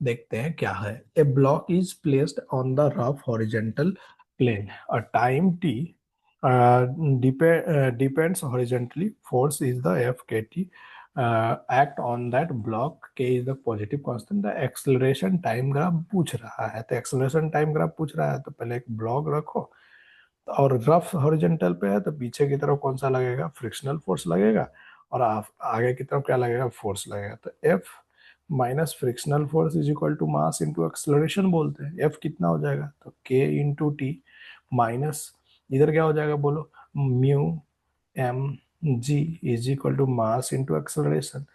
देखते हैं क्या है। A block is placed on the rough horizontal plane, a time T depends horizontally, force is the fkt, act on that block, k is the positive constant, the acceleration time graph पूछ रहा है। तो acceleration time graph पूछ रहा है तो पहले एक ब्लॉक रखो, और रफ हॉरिजेंटल पे है तो पीछे की तरफ कौन सा लगेगा, फ्रिक्शनल फोर्स लगेगा, और आगे की तरफ क्या लगेगा, फोर्स लगेगा। तो F minus frictional force is equal to mass into acceleration बोलते हैं। एफ कितना हो जाएगा, तो के इंटू टी माइनस इधर क्या हो जाएगा बोलो, mu M G is equal to mass into acceleration.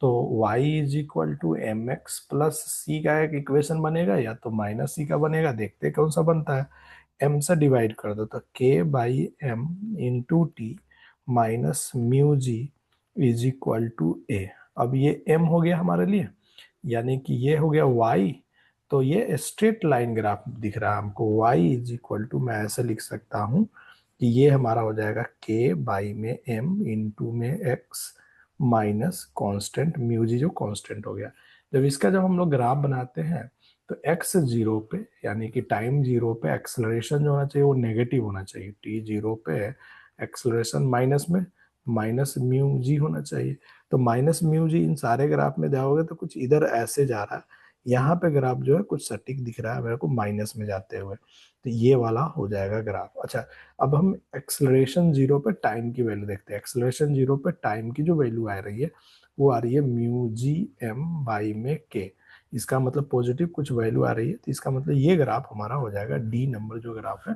तो y is equal to M X plus C का एक इक्वेशन बनेगा, या तो माइनस सी का बनेगा, देखते हैं कौन सा बनता है। m से डिवाइड कर दो तो k by M into T minus mu G is equal to A. अब ये m हो गया हमारे लिए, यानी कि ये हो गया y। तो ये स्ट्रेट लाइन ग्राफ दिख रहा है हमको, y इज इक्वल टू, मैं ऐसे लिख सकता हूँ कि ये हमारा हो जाएगा k बाई में m इंटू में x minus constant mu G जो कॉन्स्टेंट हो गया। जब हम लोग ग्राफ बनाते हैं तो x जीरो पे, यानी कि टाइम जीरो पे एक्सलरेशन जो होना चाहिए वो नेगेटिव होना चाहिए, t जीरो पे एक्सलरेशन माइनस में माइनस म्यू जी होना चाहिए। तो माइनस म्यू जी इन सारे ग्राफ में जाओगे तो कुछ इधर ऐसे जा रहा है, यहाँ पे ग्राफ जो है कुछ सटीक दिख रहा है मेरे को माइनस में जाते हुए, तो ये वाला हो जाएगा ग्राफ। अच्छा, अब हम एक्सलरेशन जीरो पे टाइम की वैल्यू देखते हैं। एक्सलरेशन जीरो पे टाइम की जो वैल्यू आ रही है वो आ रही है म्यू जी एम बाई में के, इसका मतलब पॉजिटिव कुछ वैल्यू आ रही है, तो इसका मतलब ये ग्राफ हमारा हो जाएगा डी नंबर जो ग्राफ है,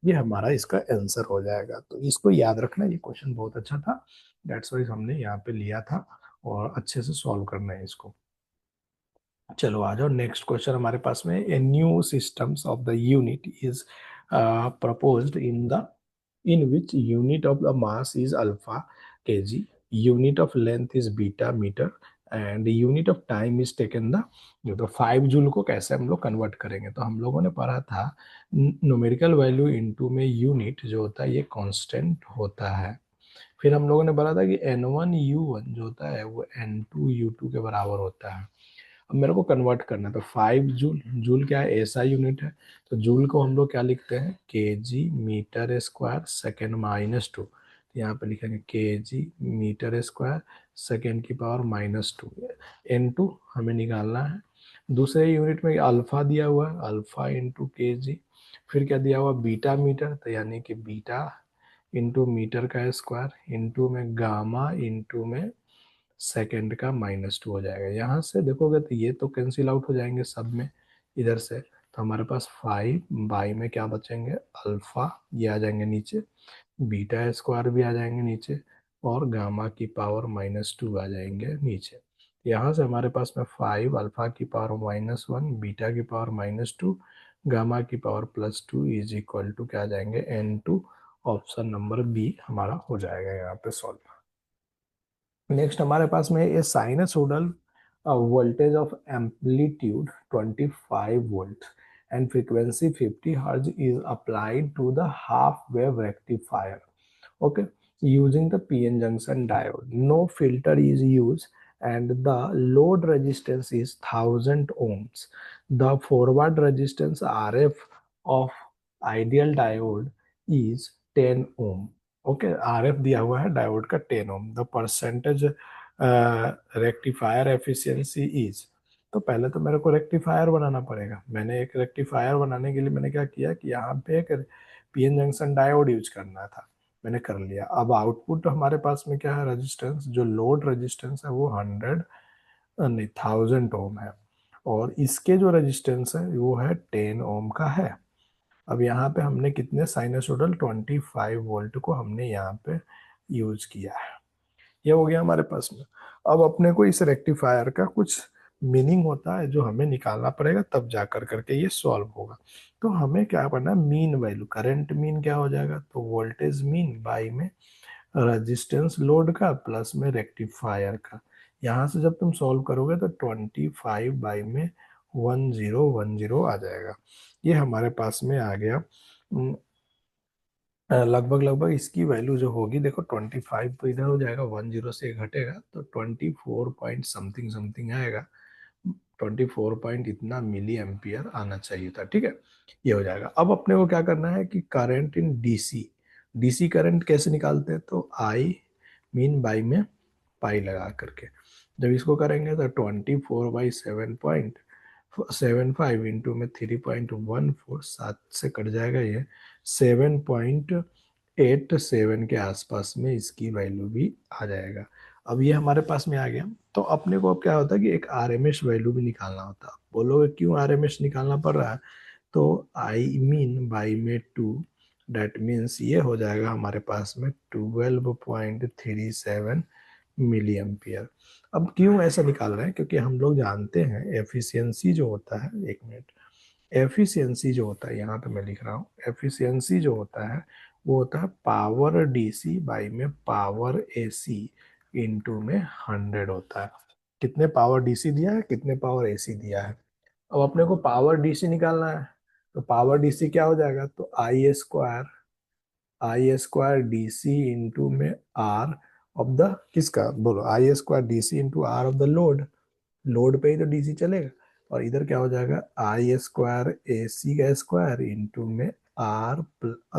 ये हमारा इसका आंसर हो जाएगा। तो इसको याद रखना, ये क्वेश्चन बहुत अच्छा था, दैट्स वाइज हमने यहाँ पे लिया था, और अच्छे से सॉल्व करना है इसको। चलो आ जाओ, नेक्स्ट क्वेश्चन हमारे पास में, a new systems of the unit is proposed in which unit of the mass is alpha kg, unit of length is beta meter, and unit of time is taken the, तो 5 joule को कैसे हम लोग convert करेंगे, तो हम लोगों ने पढ़ा था न्यूमेरिकल वैल्यू इनटू में यूनिट जो होता है ये कांस्टेंट होता है। फिर हम लोगों ने पढ़ा था कि n1 u1 जो होता है वो n2 u2 के बराबर होता है। अब मेरे को कन्वर्ट करना है, तो 5 जूल, जूल क्या है, एसआई यूनिट है, तो जूल को हम लोग क्या लिखते हैं, केजी मीटर स्क्वायर सेकेंड -2, तो यहाँ पे लिखेंगे केजी मीटर स्क्वायर सेकेंड की पावर -2। n2 हमें निकालना है। दूसरे यूनिट में अल्फा दिया हुआ है, अल्फा इंटू के। फिर क्या दिया हुआ, बीटा मीटर, तो यानी कि बीटा इंटू मीटर का स्क्वायर इंटू में गामा इंटू में सेकेंड का -2 हो जाएगा। यहाँ से देखोगे तो ये तो कैंसिल आउट हो जाएंगे सब में इधर से, तो हमारे पास 5 बाई में क्या बचेंगे, अल्फा ये आ जाएंगे नीचे, बीटा स्क्वायर भी आ जाएंगे नीचे, और गामा की पावर -2 आ जाएंगे नीचे। यहाँ से हमारे पास में 5 अल्फा की पावर -1 बीटा की पावर -2 गामा की पावर +2 इज इक्वल टू क्या आ जाएंगे, n2। ऑप्शन नंबर बी हमारा हो जाएगा यहाँ पे सॉल्व। नेक्स्ट हमारे पास में ये sinusoidal voltage of amplitude 25 volt and frequency 50 hertz is applied to the half wave rectifier, okay, using the PN junction diode. No filter is used and the load resistance is 1000 ohms. The forward resistance RF of ideal diode is 10 ohm. ओके, RF दिया हुआ है diode का 10 ohm. The percentage rectifier efficiency is, तो पहले तो मेरे को रेक्टिफायर बनाना पड़ेगा। मैंने एक रेक्टिफायर बनाने के लिए मैंने क्या किया कि यहाँ पे एक पीएन जंक्शन डायोड यूज करना था, मैंने कर लिया। अब आउटपुट हमारे पास में क्या है, रेजिस्टेंस, जो लोड रेजिस्टेंस है वो 100 नहीं 1000 ओम है, और इसके जो रेजिस्टेंस है वो है 10 ओम का है। अब यहाँ पे हमने कितने साइनसोइडल 25 वोल्ट को हमने यहाँ पे यूज किया है, ये हो गया हमारे पास में। अब अपने को इस रेक्टिफायर का कुछ मीनिंग होता है जो हमें निकालना पड़ेगा, तब जा कर करके ये सॉल्व होगा। तो हमें क्या करना है, मीन वैल्यू, करंट मीन क्या हो जाएगा, तो वोल्टेज मीन बाई में रेजिस्टेंस लोड का प्लस में रेक्टिफायर का। यहाँ से जब तुम सॉल्व करोगे तो 25 बाई में 1010 आ जाएगा। ये हमारे पास में आ गया। लगभग लगभग इसकी वैल्यू जो होगी, देखो 25 तो इधर हो जाएगा, 10 से घटेगा तो 24 पॉइंट समथिंग समथिंग आएगा, 24 पॉइंट इतना मिली एम्पियर आना चाहिए था, ठीक है, ये हो जाएगा। अब अपने को क्या करना है कि current in DC, DC current कैसे निकालते हैं, तो आई मीन बाई में पाई लगा करके जब इसको करेंगे तो 24/7.75 इंटू में 3.14, 7 से कट जाएगा ये, 7.87 के आसपास में इसकी वैल्यू भी आ जाएगा। अब ये हमारे पास में आ गया, तो अपने को अब क्या होता है कि एक आरएमएस वैल्यू भी निकालना होता है। बोलोगे क्यों आरएमएस निकालना पड़ रहा है, तो आई मीन बाई में 2, डेट मीन्स ये हो जाएगा हमारे पास में 12.37 मिली एम्पियर। अब क्यों ऐसा निकाल रहे हैं, क्योंकि हम लोग जानते हैं एफिशिएंसी जो होता है, एक मिनट, एफिशिएंसी जो होता है, यहाँ पे मैं लिख रहा हूँ, एफिशिएंसी जो होता है वो होता है पावर डीसी बाई में पावर एसी इंटू में 100 होता है। कितने पावर डीसी दिया है, कितने पावर एसी दिया है। अब अपने को पावर डीसी निकालना है, तो पावर डीसी क्या हो जाएगा, तो I square D C into में आर ऑफ द, किसका बोलो, I square D C into R of the load, load पे ही तो डीसी चलेगा। और इधर क्या हो जाएगा, आई स्क्वायर ए सी का स्क्वायर इंटू में आर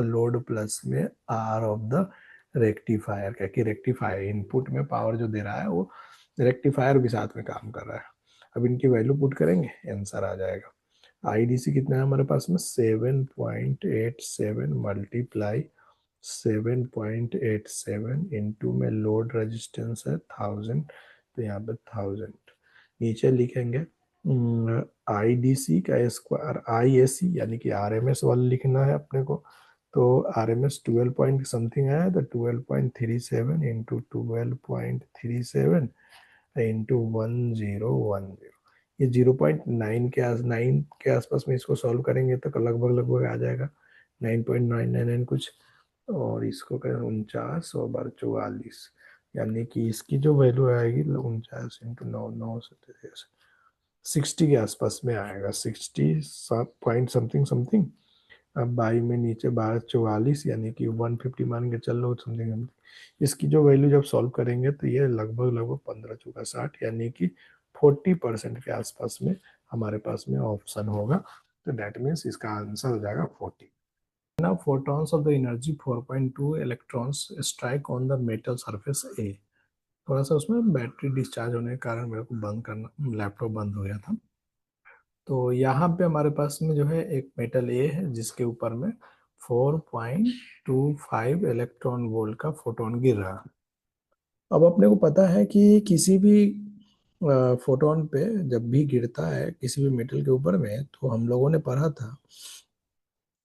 लोड प्लस में आर ऑफ द रेक्टिफायर, क्या कि रेक्टिफायर इनपुट में पावर जो दे रहा है वो रेक्टिफायर भी साथ में काम कर रहा है। अब इनकी वैल्यू पुट करेंगे, आंसर आ जाएगा। आईडीसी कितना है हमारे पास में, 7.87 मल्टीप्लाई 7.87 इंटू में लोड रेजिस्टेंस है 1000, तो यहाँ पे 1000 नीचे लिखेंगे। आई डी सी का स्क्वायर आई ए सी यानी कि आर एम एस वाला लिखना है अपने को, तो R M S 12 point something आया, तो 12.37 इंटू 12.37 इंटू 1010, ये 0.9 के 9 के आसपास में इसको सॉल्व करेंगे तो लगभग लगभग आ जाएगा 9.999 कुछ, और इसको करें 49 और बार 44, यानी कि इसकी जो वैल्यू आएगी 49 इंटू 9, 9 60 के आसपास में आएगा, 60 पॉइंट समथिंग समथिंग। अब बाई में नीचे 1244, यानी कि 150 मान के चल लो समथिंग समथिंग। इसकी जो वैल्यू जब सॉल्व करेंगे तो ये लगभग लगभग 15×4 = 60, यानी कि 40% के आसपास में हमारे पास में ऑप्शन होगा। तो दैट मीन्स इसका आंसर हो जाएगा 40। Now photons of the energy 4.2 electrons strike on the metal surface A। थोड़ा सा उसमें बैटरी डिस्चार्ज होने के कारण मेरे को बंद करना, लैपटॉप बंद हो गया था। तो यहाँ पे हमारे पास में जो है एक मेटल ए है जिसके ऊपर में 4.25 इलेक्ट्रॉन वोल्ट का फोटोन गिर रहा है। अब अपने को पता है कि किसी भी फोटोन पे जब भी गिरता है किसी भी मेटल के ऊपर में, तो हम लोगों ने पढ़ा था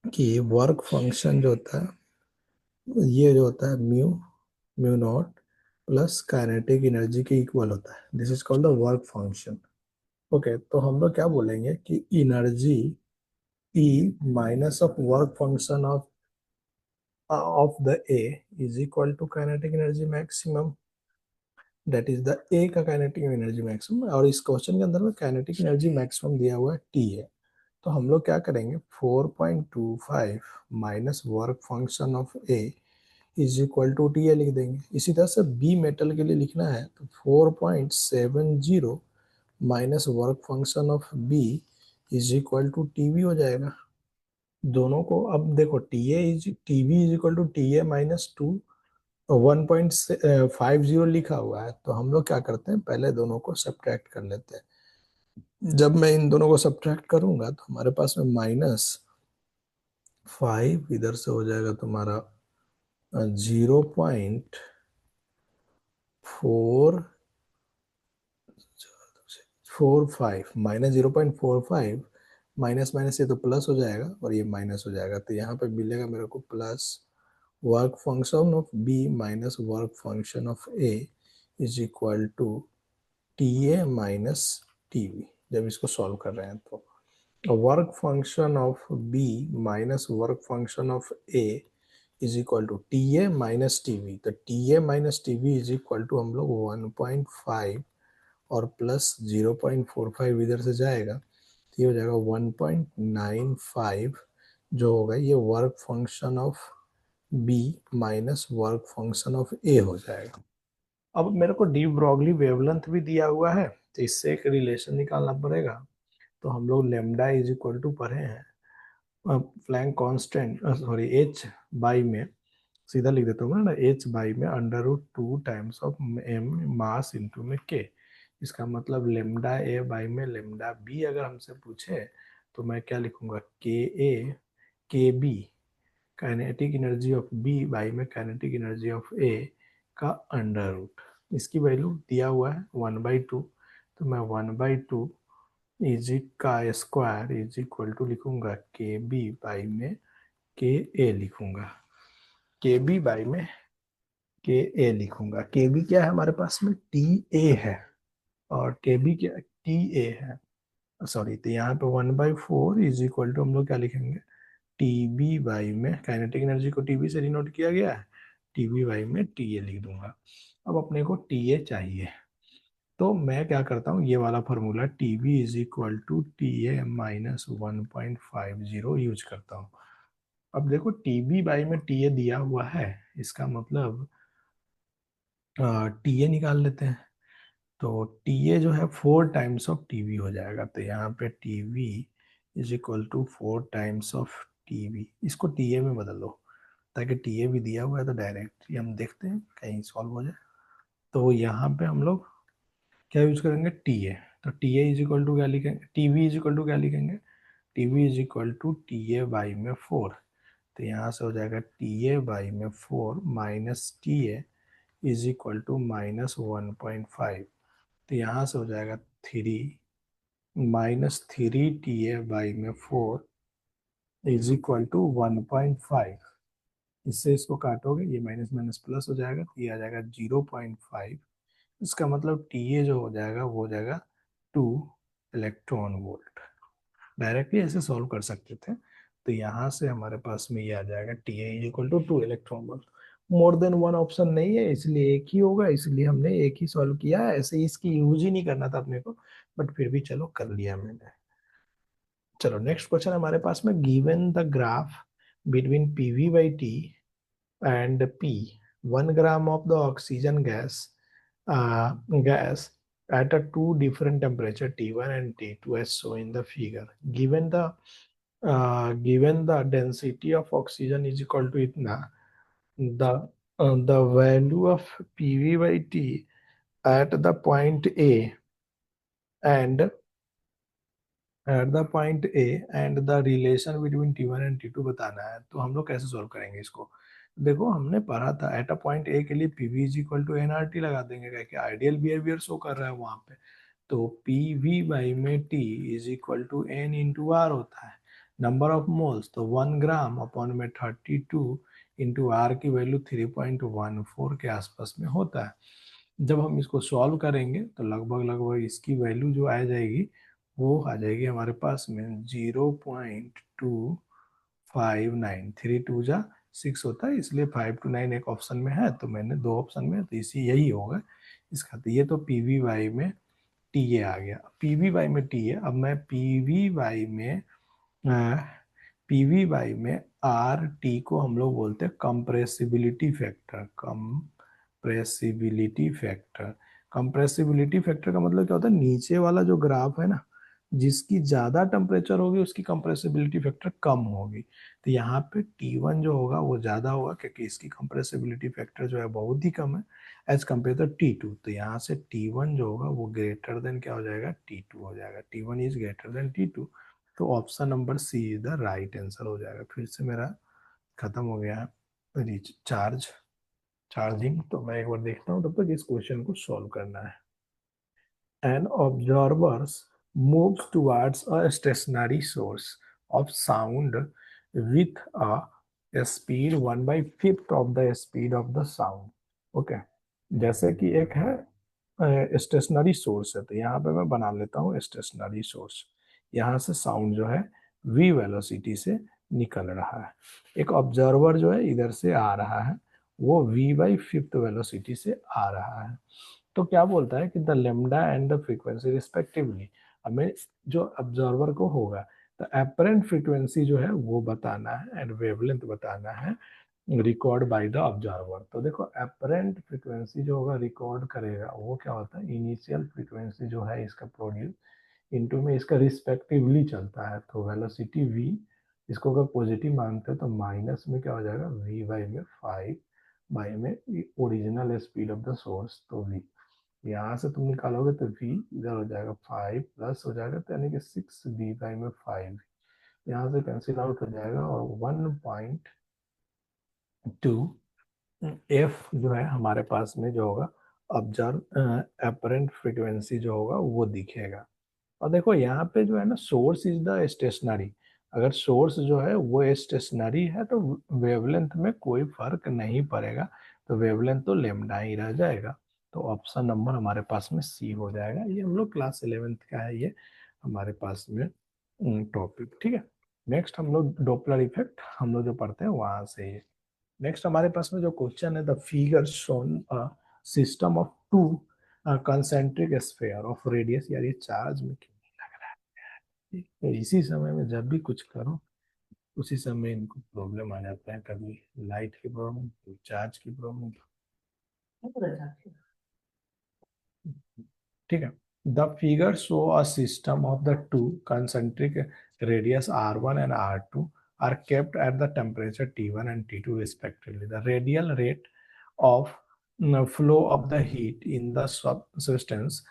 कि वर्क फंक्शन जो होता है, ये जो होता है mu mu naught plus kinetic energy के इक्वल होता है। This is called the work function. Okay, तो हम लोग क्या बोलेंगे कि energy E minus of work function of the A is equal to kinetic energy maximum, that is the A का kinetic energy maximum। और इस क्वेश्चन के अंदर में kinetic energy maximum दिया हुआ है T है। तो हम लोग क्या करेंगे, 4.25 minus work function of A is equal to T A लिख देंगे। इसी तरह से बी मेटल के लिए लिखना है तो 4.70 minus work function of B is equal to T V हो जाएगा। दोनों को अब देखो, T V is equal to T A minus two, 1.50 लिखा हुआ है। तो हम लोग क्या करते हैं, पहले दोनों को सब्ट्रैक्ट कर लेते हैं। जब मैं इन दोनों को सब्ट्रैक्ट करूंगा तो हमारे पास में -5 इधर से हो जाएगा तुम्हारा 0.445, -0.45, माइनस माइनस ये तो प्लस हो जाएगा और ये माइनस हो जाएगा। तो यहाँ पे मिलेगा मेरे को plus work function of B minus work function of A is equal to T A minus T V. जब इसको सॉल्व कर रहे हैं तो work function of B minus work function of A is equal to T A minus T V. तो T A minus T V is equal to हम लोग 1.5 और प्लस 0.45 इधर से जाएगा तो ये हो जाएगा 1.95, जो होगा ये work function of B minus work function of A हो जाएगा। अब मेरे को डी ब्रॉगली वेवलेंथ भी दिया हुआ है तो इससे एक रिलेशन निकालना पड़ेगा। तो हम लोग लेमडा इज इक्वल टू पढ़े हैं flank constant, sorry H by में, सीधा लिख देता हूँ ना, एच बाई में √2 times of M mass into में के। इसका मतलब लेमडा ए बाई में लेमडा बी अगर हमसे पूछे तो मैं क्या लिखूंगा, K A K B kinetic energy of B by में काइनेटिक एनर्जी ऑफ ए का √। इसकी वैल्यू दिया हुआ है 1/2। तो मैं 1/2 इज का स्क्वायर इज इक्वल टू लिखूंगा के बी बाई में के ए लिखूंगा, के बी बाई में के ए लिखूंगा। के बी क्या है हमारे पास में, टी ए है, और के बी क्या, टी ए है, सॉरी। तो यहाँ पे 1/4 इज इक्वल टू हम लोग क्या लिखेंगे, टी बी बाई में काइनेटिक एनर्जी को टी बी से डिनोट किया गया है, टी बी बाई में टी ए लिख दूंगा। अब अपने को टी ए चाहिए तो मैं क्या करता हूँ, ये वाला formula T B is equal to T A minus 1.50 use करता हूँ। अब देखो टी बी बाई में टी ए दिया हुआ है, इसका मतलब टी ए निकाल लेते हैं। तो टी ए जो है 4 टाइम्स ऑफ टी वी हो जाएगा। तो यहाँ पे T V is equal to 4 times of T V, इसको टी ए में बदल लो ताकि टी ए भी दिया हुआ है तो डायरेक्टली हम देखते हैं कहीं सॉल्व हो जाए। तो यहाँ पे हम लोग क्या यूज करेंगे, टी ए। तो T A is equal to क्या लिखेंगे, T V is equal to क्या लिखेंगे, T V is equal to T A by में 4। तो यहाँ से हो जाएगा टी ए बाई में 4 minus T A is equal to -1.5। तो यहाँ से हो जाएगा 3 -3 टी ए बाई में 4 इज इक्वल टू 1.5। इससे इसको काटोगे ये माइनस माइनस प्लस हो जाएगा तो ये आ जाएगा 0.5। इसका मतलब टी ए जो हो जाएगा वो हो जाएगा 2 इलेक्ट्रॉन वोल्ट। डायरेक्टली ऐसे सॉल्व कर सकते थे। तो यहाँ से हमारे पास में ये आ जाएगा T A is equal to 2 electron volt. More than one option नहीं है, इसलिए एक ही होगा, इसलिए हमने एक ही सॉल्व किया है। ऐसे ही इसकी यूज ही नहीं करना था अपने को, बट फिर भी चलो कर लिया मैंने। चलो नेक्स्ट क्वेश्चन हमारे पास में, given the graph between PV by T and P, 1 gram of the oxygen gas at a two different temperature T1 and T2 as shown in the figure. Given the density of oxygen is equal to इतना, the value of PV by T at the point A and the relation between T1 and T2 बताना है। तो हम लोग कैसे solve करेंगे इसको? देखो हमने पढ़ा था एट अ पॉइंट ए के लिए PV is equal to NRT लगा देंगे, क्या कि आइडियल बिहेवियर शो कर रहा है वहां पे। तो पीवी बाई में T is equal to N into R होता है। नंबर ऑफ मोल्स तो 1 ग्राम अपॉन में 32 इंटू आर की वैल्यू 3.14 के आसपास में होता है। जब हम इसको सॉल्व करेंगे तो लगभग लगभग इसकी वैल्यू जो आ जाएगी वो आ जाएगी हमारे पास में 0.259। 3 2 जा 6 होता है, इसलिए 5 to 9 एक ऑप्शन में है, तो मैंने दो ऑप्शन में है, तो इसी यही होगा इसका। तो ये तो पीवी वाई में टी ए आ गया। पीवी वाई में टी ए, अब मैं पीवी वाई में आर टी को हम लोग बोलते हैं कंप्रेसिबिलिटी फैक्टर। कंप्रेसिबिलिटी फैक्टर का मतलब क्या होता है? नीचे वाला जो ग्राफ है ना, जिसकी ज्यादा टेम्परेचर होगी उसकी कंप्रेसिबिलिटी फैक्टर कम होगी। तो यहाँ पे T1 जो होगा वो ज्यादा होगा, क्योंकि इसकी कंप्रेसिबिलिटी फैक्टर जो है बहुत ही कम है एज कम्पेयर टू T2। तो यहाँ से T1 जो होगा वो ग्रेटर देन क्या हो जाएगा? T2 हो जाएगा। T1 is greater than T2। तो option number C is the right answer हो जाएगा। फिर से मेरा खत्म हो गया है चार्जिंग, तो मैं एक बार देखता हूँ, तब तक इस क्वेश्चन को सॉल्व करना है। An observer moves towards a stationary source of sound with a speed 1/5 of the speed of the sound. Okay, जैसे कि एक है स्टेशनरी सोर्स है, तो यहाँ पे मैं बना लेता हूँ स्टेशनरी सोर्स। यहाँ से साउंड जो है v वेलोसिटी से निकल रहा है। एक ऑब्जर्वर जो है इधर से आ रहा है, वो v/5 वेलोसिटी से आ रहा है। तो क्या बोलता है कि the lambda and the frequency respectively, हमें जो ऑब्जर्वर को होगा द एपरेंट फ्रीक्वेंसी जो है वो बताना है एंड वेवलेंथ बताना है रिकॉर्ड बाय द ऑब्जर्वर। तो देखो एपरेंट फ्रीक्वेंसी जो होगा रिकॉर्ड करेगा वो क्या होता है? इनिशियल फ्रीक्वेंसी जो है इसका प्रोड्यूस इनटू में इसका रिस्पेक्टिवली चलता है। तो वेलोसिटी v, इसको अगर पॉजिटिव मानते हैं तो माइनस में क्या हो जाएगा? v बाई में 5 बाई में original speed of the source, तो v। यहाँ से तुम निकालोगे तो v इधर हो जाएगा 5 प्लस हो जाएगा, तो यानी कि 6 v बाई में 5 यहाँ से कैंसिल आउट हो जाएगा, और 1.2 एफ जो है हमारे पास में जो होगा ऑब्जर्व एपरेंट फ्रीक्वेंसी जो होगा वो दिखेगा। और देखो यहाँ पे जो है ना, सोर्स इज द स्टेशनरी। अगर सोर्स जो है वो स्टेशनरी है तो वेवलेंथ में कोई फर्क नहीं पड़ेगा, तो वेवलेंथ तो लेमडा ही रह जाएगा। तो ऑप्शन नंबर हमारे पास में सी हो जाएगा। ये हम लोग क्लास 11th का है ये हमारे पास में टॉपिक, ठीक है। नेक्स्ट हम लोग डॉपलर इफेक्ट हम लोग जो पढ़ते हैं वहां से ये। नेक्स्ट हमारे पास में जो क्वेश्चन है, the figure shown a system of two concentric sphere of radius. यार ये चार्ज में क्यों नहीं लग रहा है? तो इसी समय में जब भी कुछ करो उसी समय इनको प्रॉब्लम आ जाता है, कभी लाइट की प्रॉब्लम, कभी चार्ज की प्रॉब्लम। ठीक है। The figure show a system of the two concentric radius R1 and R2 are kept at the temperature T1 and T2 respectively. The radial rate of flow of the heat in the substance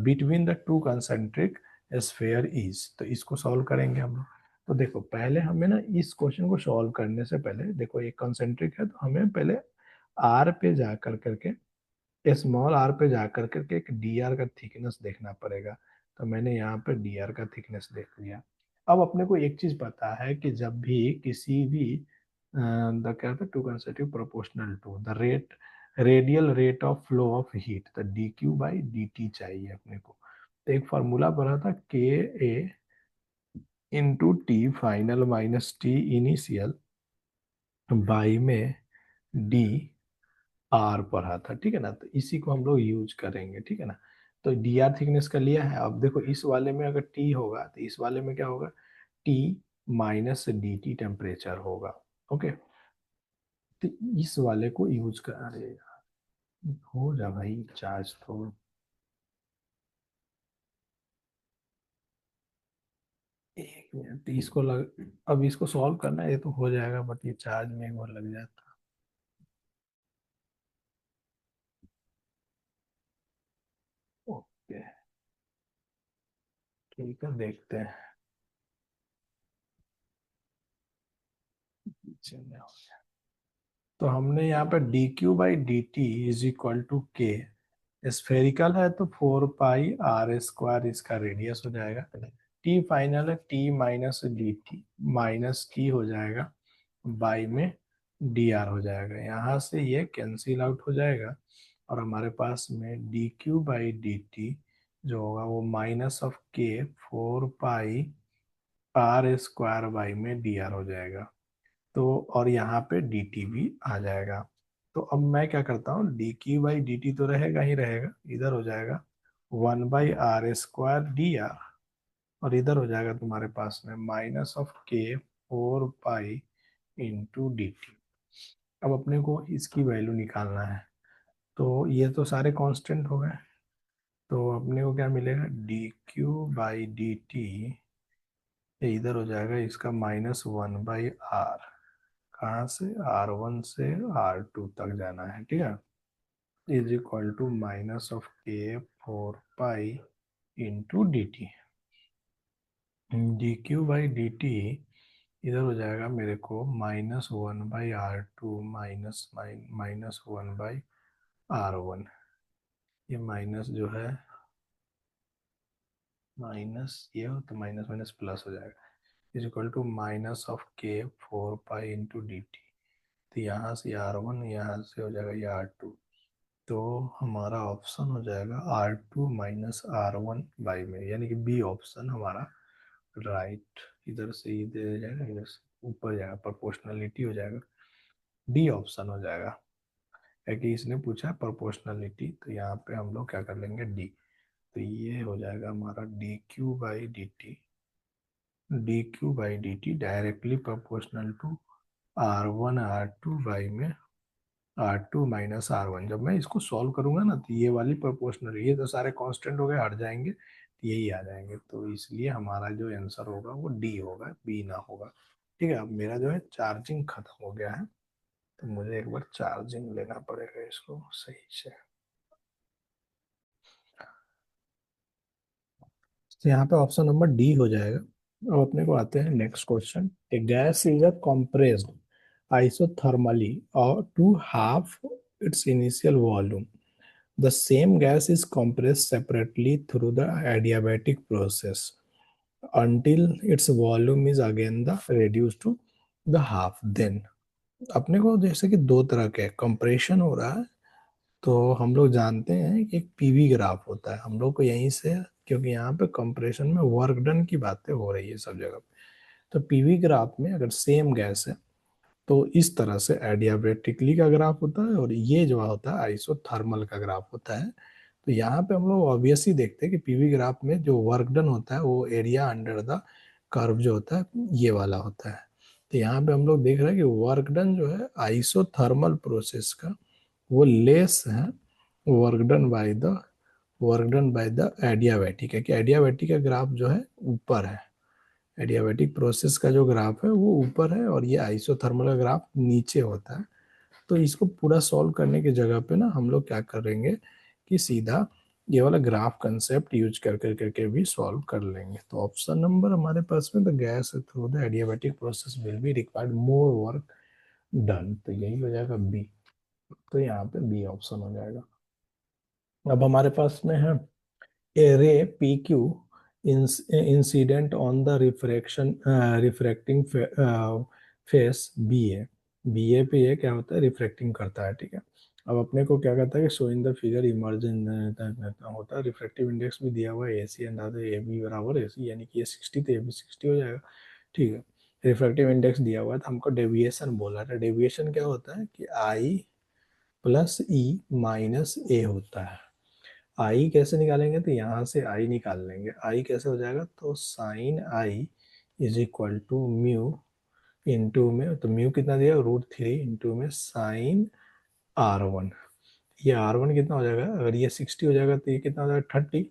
between the two concentric sphere is। तो इसको solve करेंगे हम लोग। तो देखो पहले हमें ना इस क्वेश्चन को सॉल्व करने से पहले, देखो ये कंसेंट्रिक है तो हमें पहले आर पे जा कर करके, स्मॉल आर पे जा कर करके एक डी आर का थिकनेस देखना पड़ेगा। तो मैंने यहाँ पे डी आर का थिकनेस देख लिया। अब अपने को एक चीज पता है कि जब भी किसी भी द क्या था, टू कंसेटिव proportional to the radial rate of flow of heat, the D Q by D T चाहिए अपने को। तो एक फार्मूला पढ़ा था के A into T final minus T initial by में डी आर पढ़ा था, ठीक है ना, तो इसी को हम लोग यूज करेंगे, ठीक है ना। तो डी आर थिकनेस का लिया है। अब देखो इस वाले में अगर टी होगा तो इस वाले में क्या होगा, T minus D T temperature होगा। ओके, तो इस वाले को यूज कर, अरे यार, हो जा भाई चार्ज तो। एक मिनट इसको लग, अब इसको सॉल्व करना है, ये तो हो जाएगा बट ये चार्ज में एक बार लग जाता। ओके, ठीक है देखते हैं। चलिए, तो हमने यहाँ पे D Q by D T is equal to K, spherical है तो 4 पाई r स्क्वायर इसका रेडियस हो जाएगा। टी फाइनल है, T minus D T minus की हो जाएगा बाई में डी आर हो जाएगा, यहाँ से ये कैंसिल आउट हो जाएगा। और हमारे पास में D Q by D T जो होगा वो minus of K 4 pi r square by में डी आर हो जाएगा। तो और यहाँ पे डी टी भी आ जाएगा। तो अब मैं क्या करता हूँ, D Q by D T तो रहेगा ही रहेगा, इधर हो जाएगा 1 by r square D R, और इधर हो जाएगा तुम्हारे पास में minus of K 4 pi into D T. अब अपने को इसकी वैल्यू निकालना है, तो ये तो सारे कांस्टेंट हो गए। तो अपने को क्या मिलेगा, D Q by D T, ये इधर हो जाएगा इसका -1 बाई r, कहाँ से, R1 से R2 तक जाना है, ठीक है, is equal to minus of K 4 pi into D T. D Q by D T इधर हो जाएगा मेरे को -1 बाई R2 -1 बाई R1, ये माइनस जो है, माइनस ये हो तो माइनस माइनस प्लस हो जाएगा, is equal to minus of K 4 pi into D T. तो यहाँ से R1, यहाँ से हो जाएगा ये R2, तो हमारा ऑप्शन हो जाएगा R2 माइनस R1 बाई में, यानी कि बी ऑप्शन हमारा राइट। इधर से इधर जाएगा, इधर से ऊपर जाएगा, प्रोपोर्शनलिटी हो जाएगा, डी ऑप्शन हो जाएगा। है कि इसने पूछा है प्रोपोर्शनलिटी, तो यहाँ पे हम लोग क्या कर लेंगे, डी। तो ये हो जाएगा हमारा D Q by D T, D Q by D T directly proportional to R1 R2 by में R2 माइनस R1। जब मैं इसको सॉल्व करूंगा ना तो ये वाली प्रोपोर्शनल, ये तो सारे कांस्टेंट हो गए, हट जाएंगे तो यही आ जाएंगे, तो इसलिए हमारा जो आंसर होगा वो डी होगा, बी ना होगा। ठीक है, अब मेरा जो है चार्जिंग खत्म हो गया है, तो मुझे एक बार चार्जिंग लेना पड़ेगा इसको सही से। तो यहाँ पे ऑप्शन नंबर डी हो जाएगा। अब अपने को आते हैं next question. A gas is a compressed isothermally or to half its initial volume. The same gas is compressed separately through the adiabatic process until its volume is again the reduced to the half. Then अपने को जैसे कि दो तरह के compression हो रहा है, तो हम लोग जानते हैं कि एक पीवी ग्राफ होता है हम लोग को यहीं से, क्योंकि यहाँ पे कंप्रेशन में वर्क डन की बातें हो रही है सब जगह पे। तो पीवी ग्राफ में अगर सेम गैस है तो इस तरह से एडियाबेटिकली का ग्राफ होता है, और ये जो होता है आइसोथर्मल का ग्राफ होता है। तो यहाँ पे हम लोग ऑब्वियसली देखते हैं कि पीवी ग्राफ में जो वर्क डन होता है वो एरिया अंडर द कर्व जो होता है ये वाला होता है। तो यहाँ पे हम लोग देख रहे हैं कि वर्क डन जो है आइसोथर्मल प्रोसेस का वो लेस है work done by the adiabatic, है कि एडियाबैटिक का ग्राफ जो है ऊपर है, एडियाबैटिक प्रोसेस का जो ग्राफ है वो ऊपर है और ये आइसोथर्मल का ग्राफ नीचे होता है। तो इसको पूरा सॉल्व करने की जगह पे ना हम लोग क्या करेंगे कि सीधा ये वाला ग्राफ कंसेप्ट यूज कर कर करके भी सॉल्व कर लेंगे। तो ऑप्शन नंबर हमारे पास में, the gas through the adiabatic process will be required more work done, तो यही हो जाएगा बी। तो यहाँ पे बी ऑप्शन हो जाएगा। अब हमारे पास में है a ray PQ incident on the refracting face BA। BA पे ये क्या होता है, रिफ्रैक्टिंग करता है, ठीक है। अब अपने को क्या कहता है कि show in the figure immersion होता है, रिफ्रैक्टिव इंडेक्स भी दिया हुआ है AC, अंदाजा ए बी बराबर AC, यानी कि ये 60 तो ये भी 60 हो जाएगा, ठीक है। रिफ्रैक्टिव इंडेक्स दिया हुआ है तो हमको डेविएशन बोला था। डेविएशन क्या होता है कि आई प्लस ई माइनस ए होता है। आई कैसे निकालेंगे, तो यहाँ से आई निकाल लेंगे। आई कैसे हो जाएगा, तो sine I is equal to mu into में, तो म्यू कितना दिया, √3 इंटू में साइन R1। ये R1 कितना हो जाएगा, अगर ये 60 हो जाएगा तो ये कितना हो जाएगा 30,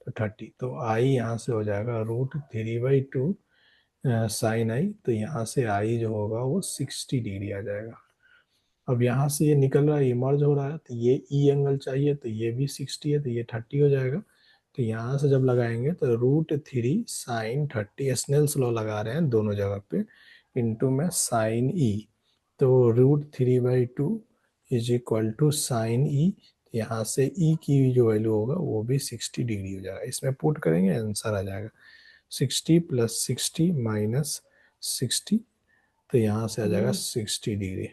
तो 30, तो आई यहाँ से हो जाएगा √3/2 साइन आई, तो यहाँ से आई जो होगा वो 60 डिग्री आ जाएगा। अब यहाँ से ये निकल रहा है, इमर्ज हो रहा है, तो ये ई एंगल चाहिए, तो ये भी 60 है, तो ये 30 हो जाएगा। तो यहाँ से जब लगाएंगे तो √3 sin 30, स्नेल्स लॉ लगा रहे हैं दोनों जगह पे, इंटू में साइन ई, तो √3/2 इज इक्वल टू साइन ई। यहाँ से ई की जो वैल्यू होगा वो भी 60 डिग्री हो जाएगा। इसमें पुट करेंगे आंसर आ जाएगा 60 + 60 - 60, तो यहाँ से आ जाएगा 60 डिग्री।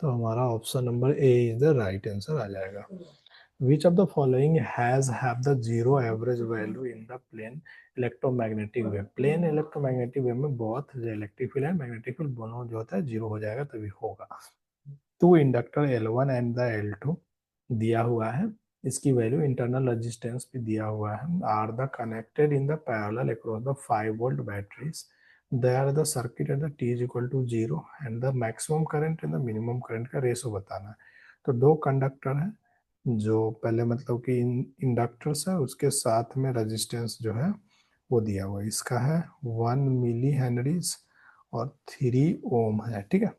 तो हमारा option number A is the right answer आ जाएगा। Which of the following has have the zero average value in the plane electromagnetic wave. Plane electromagnetic wave में बहुत जो इलेक्ट्रिक फील्ड है मैग्नेटिक फील्ड दोनों जो होता है जीरो हो जाएगा तभी होगा। To inductor L1 and the L2 दिया हुआ है, इसकी वैल्यू इंटरनल रेजिस्टेंस भी दिया हुआ है, are the connected in the parallel across the 5 volt batteries, there the circuit at the t is equal to 0 and the maximum current and the minimum current का ratio बताना है। तो दो conductor है, जो पहले मतलब कि इंडक्टर्स है, उसके साथ में रेजिस्टेंस जो है वो दिया हुआ है, इसका है 1 मिली हेनरीज और 3 ओम है, ठीक है।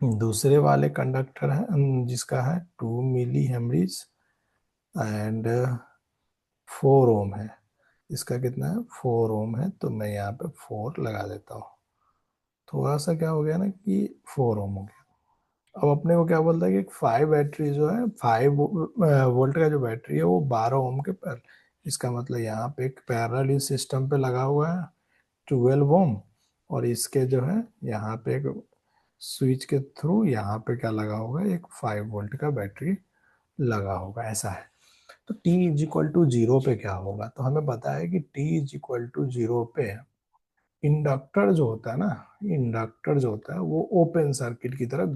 दूसरे वाले कंडक्टर है जिसका है 2 मिली हेनरीज एंड 4 ओम है, इसका कितना है 4 ओम है, तो मैं यहाँ पे 4 लगा देता हूँ। थोड़ा सा क्या हो गया ना कि 4 ओम हो गया। अब अपने को क्या बोलता है कि 5 बैटरी जो है 5 वोल्ट का जो बैटरी है वो 12 ओम के पर, इसका मतलब यहाँ पे एक पैरेलल इस सिस्टम पे लगा हुआ है 12 ओम, और इसके जो है यहाँ पे एक स्विच के थ्रू यहाँ पे क्या लगा होगा, एक 5 वोल्ट का बैटरी लगा होगा, ऐसा है। तो t इज इक्वल टू 0 पे क्या होगा, तो हमें पता है कि t इज इक्वल टू 0 पे इंडक्टर जो होता है ना, इंडक्टर जो होता है वो ओपन सर्किट की तरह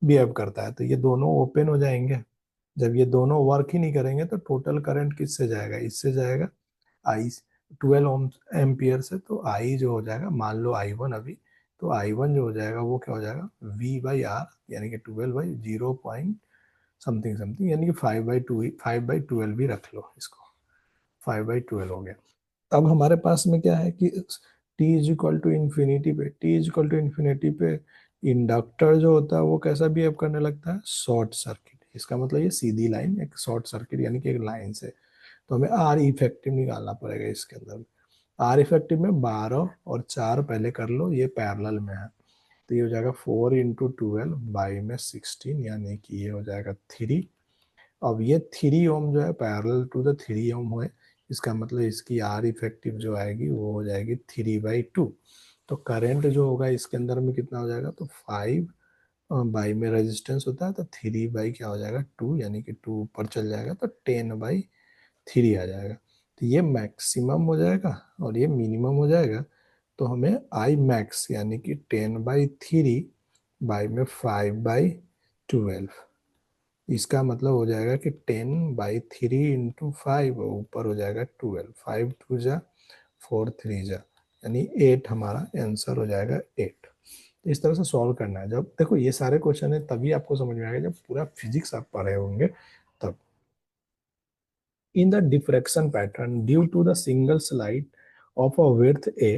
बिहेव करता है, तो ये दोनों ओपन हो जाएंगे। जब ये दोनों वर्क ही नहीं करेंगे तो टोटल करंट किससे जाएगा, इससे जाएगा, आई 12 ओम एम्पियर से, तो आई जो हो जाएगा, मान लो I1 अभी, तो I1 जो हो जाएगा वो क्या हो जाएगा V/R, यानी कि 12/0 पॉइंट समथिंग समथिंग, यानी कि 5/2, 5/12 भी रख लो इसको, 5/12 हो गया। अब हमारे पास में क्या है कि t is equal to infinity पे, t is equal to infinity पे इंडक्टर जो होता है वो कैसा बिहेव करने लगता है, शॉर्ट सर्किट। इसका मतलब ये सीधी लाइन एक शॉर्ट सर्किट यानी कि एक लाइन से, तो हमें आर इफेक्टिव निकालना पड़ेगा इसके अंदर। आर इफेक्टिव में 12 और 4 पहले कर लो, ये पैरेलल में है, तो ये हो जाएगा 4 × 12/16, यानी कि ये हो जाएगा 3। अब ये 3 ओम जो है पैरेलल टू द 3 ओम है, इसका मतलब इसकी आर इफेक्टिव जो आएगी वो हो जाएगी 3/2। तो करंट जो होगा इसके अंदर में कितना हो जाएगा, तो 5 बाई में रेजिस्टेंस होता है, तो 3 बाई क्या हो जाएगा 2, यानी कि 2 ऊपर चल जाएगा, तो 10/3 आ जाएगा। तो ये मैक्सिमम हो जाएगा और ये मिनिमम हो जाएगा, तो हमें आई मैक्स यानी कि 10/3 बाई में 5/12, इसका मतलब हो जाएगा कि 10/3 इंटू 5, ऊपर हो जाएगा 12, 5 2 जा 4 3 जा, यानी 8 हमारा आंसर हो जाएगा 8। तो इस तरह से सॉल्व करना है। जब देखो ये सारे क्वेश्चन है तभी आपको समझ में आएगा जब पूरा फिजिक्स आप पढ़े होंगे तब। In the diffraction pattern due to the single slide of a width A,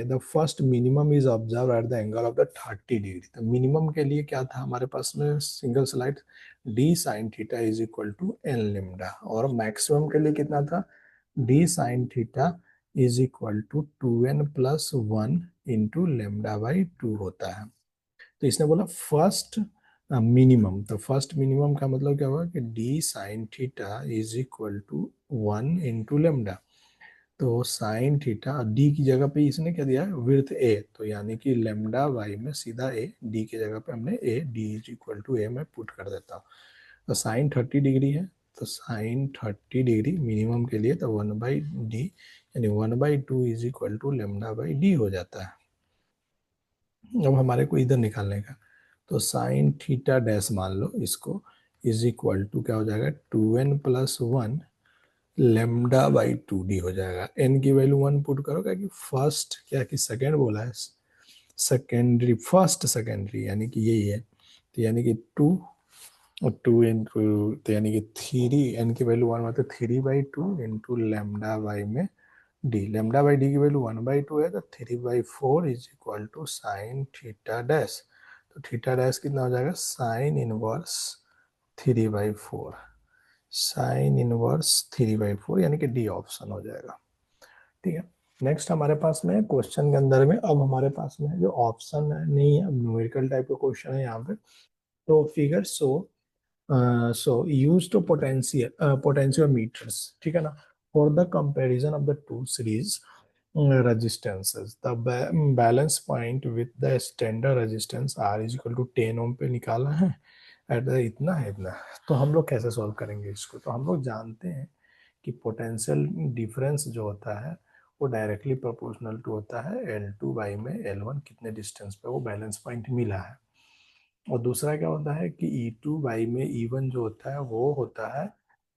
the first minimum is observed at the angle of the 30 degree। तो मिनिमम के लिए क्या था हमारे पास में, single slide d sin theta is equal to n lambda, और maximum के लिए कितना था, d sin theta is equal to 2n + 1 into λ/2 होता है। तो इसने बोला फर्स्ट मिनिमम, तो फर्स्ट मिनिमम का मतलब क्या हुआ कि d sin theta is equal to 1 into lambda, तो साइन थीटा d की जगह पे इसने क्या दिया है विड्थ a, तो यानी कि λ/, में सीधा a, d की जगह पे हमने a, d is equal to a में पुट कर देता हूँ। तो साइन 30 डिग्री है, तो साइन 30 डिग्री मिनिमम के लिए, तो 1/d यानी 1/2 is equal to lambda by D हो जाता है। अब हमारे को इधर निकालने का, तो साइन थीटा डैश मान लो इसको, इज इक्वल टू क्या हो जाएगा, 2n+1 लेमडा बाई 2d हो जाएगा। n की वैल्यू 1 पुट करो, क्या कि फर्स्ट क्या कि सेकेंड बोला है, सेकेंडरी फर्स्ट सेकेंडरी यानी कि यही है, तो यानी कि 2 और 2 इंटू, तो यानी कि 3, n की वैल्यू 1 मतलब 3/2 इंटू लेमडा बाई में डी, लेमडा बाई डी की वैल्यू 1/2 है, तो 3/4 is equal to sine theta dash. तो थीटा डैश कितना हो जाएगा, साइन इनवर्स 3/4, साइन इनवर्स 3/4 यानी कि डी ऑप्शन हो जाएगा। ठीक है, नेक्स्ट हमारे पास में क्वेश्चन के अंदर में, अब हमारे पास में जो ऑप्शन है नहीं है, न्यूमेरिकल टाइप का क्वेश्चन है यहाँ पे। तो figure so used to potentiometers, ठीक है ना, for the comparison of the two series resistances, the balance point with the standard resistance R is equal to 10 ओम पे निकाला है, एट द इतना है इतना। तो हम लोग कैसे सॉल्व करेंगे इसको, तो हम लोग जानते हैं कि पोटेंशियल डिफरेंस जो होता है वो डायरेक्टली प्रोपोर्शनल टू होता है L2 बाई में L1, कितने डिस्टेंस पे वो बैलेंस पॉइंट मिला है। और दूसरा क्या होता है कि E2 बाई में E1 जो होता है वो होता है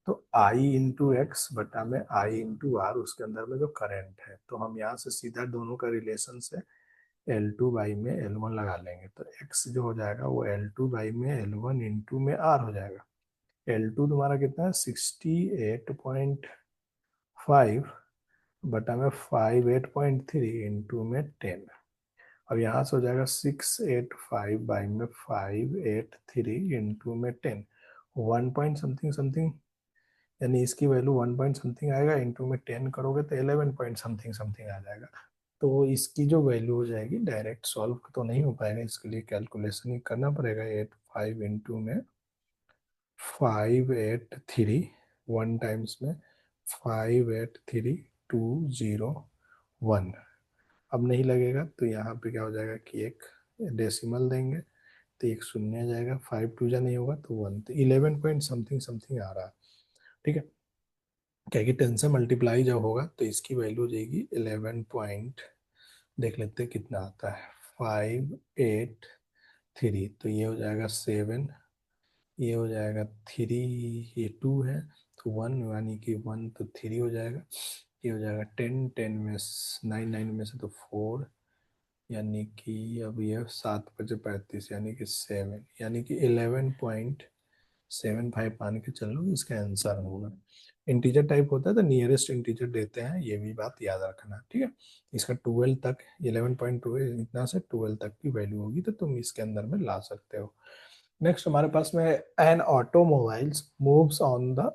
तो I इंटू एक्स बटा में I इंटू आर, उसके अंदर में जो करंट है। तो हम यहाँ से सीधा दोनों का रिलेशन से L2 बाई में L1 लगा लेंगे, तो x जो हो जाएगा वो L2 बाई में L1 इंटू में R हो जाएगा। L2 तुम्हारा कितना है, 68.5 बटा में 58.3 इंटू में 10। अब यहाँ से हो जाएगा 685 बाई में 583 इंटू में 10, 1 पॉइंट समथिंग समथिंग, यानी इसकी वैल्यू 1 पॉइंट समथिंग आएगा, इंटू में 10 करोगे तो 11 पॉइंट समथिंग समथिंग आ जाएगा। तो इसकी जो वैल्यू हो जाएगी, डायरेक्ट सॉल्व तो नहीं हो पाएगा, इसके लिए कैलकुलेशन ही करना पड़ेगा। 85 इंटू में 583, 1 टाइम्स में 583201। अब नहीं लगेगा तो यहाँ पे क्या हो जाएगा कि एक डेसिमल देंगे, तो एक शून्य आ जाएगा, 5 2 नहीं होगा तो 1, तो 11 पॉइंट समथिंग समथिंग आ रहा है। ठीक है, क्या कि 10 से मल्टीप्लाई जब होगा तो इसकी वैल्यू हो जाएगी 11 पॉइंट, देख लेते हैं कितना आता है, 583, तो ये हो जाएगा 7, ये हो जाएगा 3, ये 2 है तो 1, यानी कि 1 तो 3 हो जाएगा, ये हो जाएगा 10, 10 में 9, 9 में से तो 4, यानी कि अब ये 7 बजे 35, यानी कि 7, यानी कि 11.75 मान के चल लो इसका आंसर होगा। इंटीजर टाइप होता है तो नियरेस्ट इंटीजर देते हैं, ये भी बात याद रखना। ठीक है, इसका 12 तक, 11.2 इतना से 12 तक की वैल्यू होगी तो तुम इसके अंदर में ला सकते हो। नेक्स्ट हमारे पास में an automobiles moves on a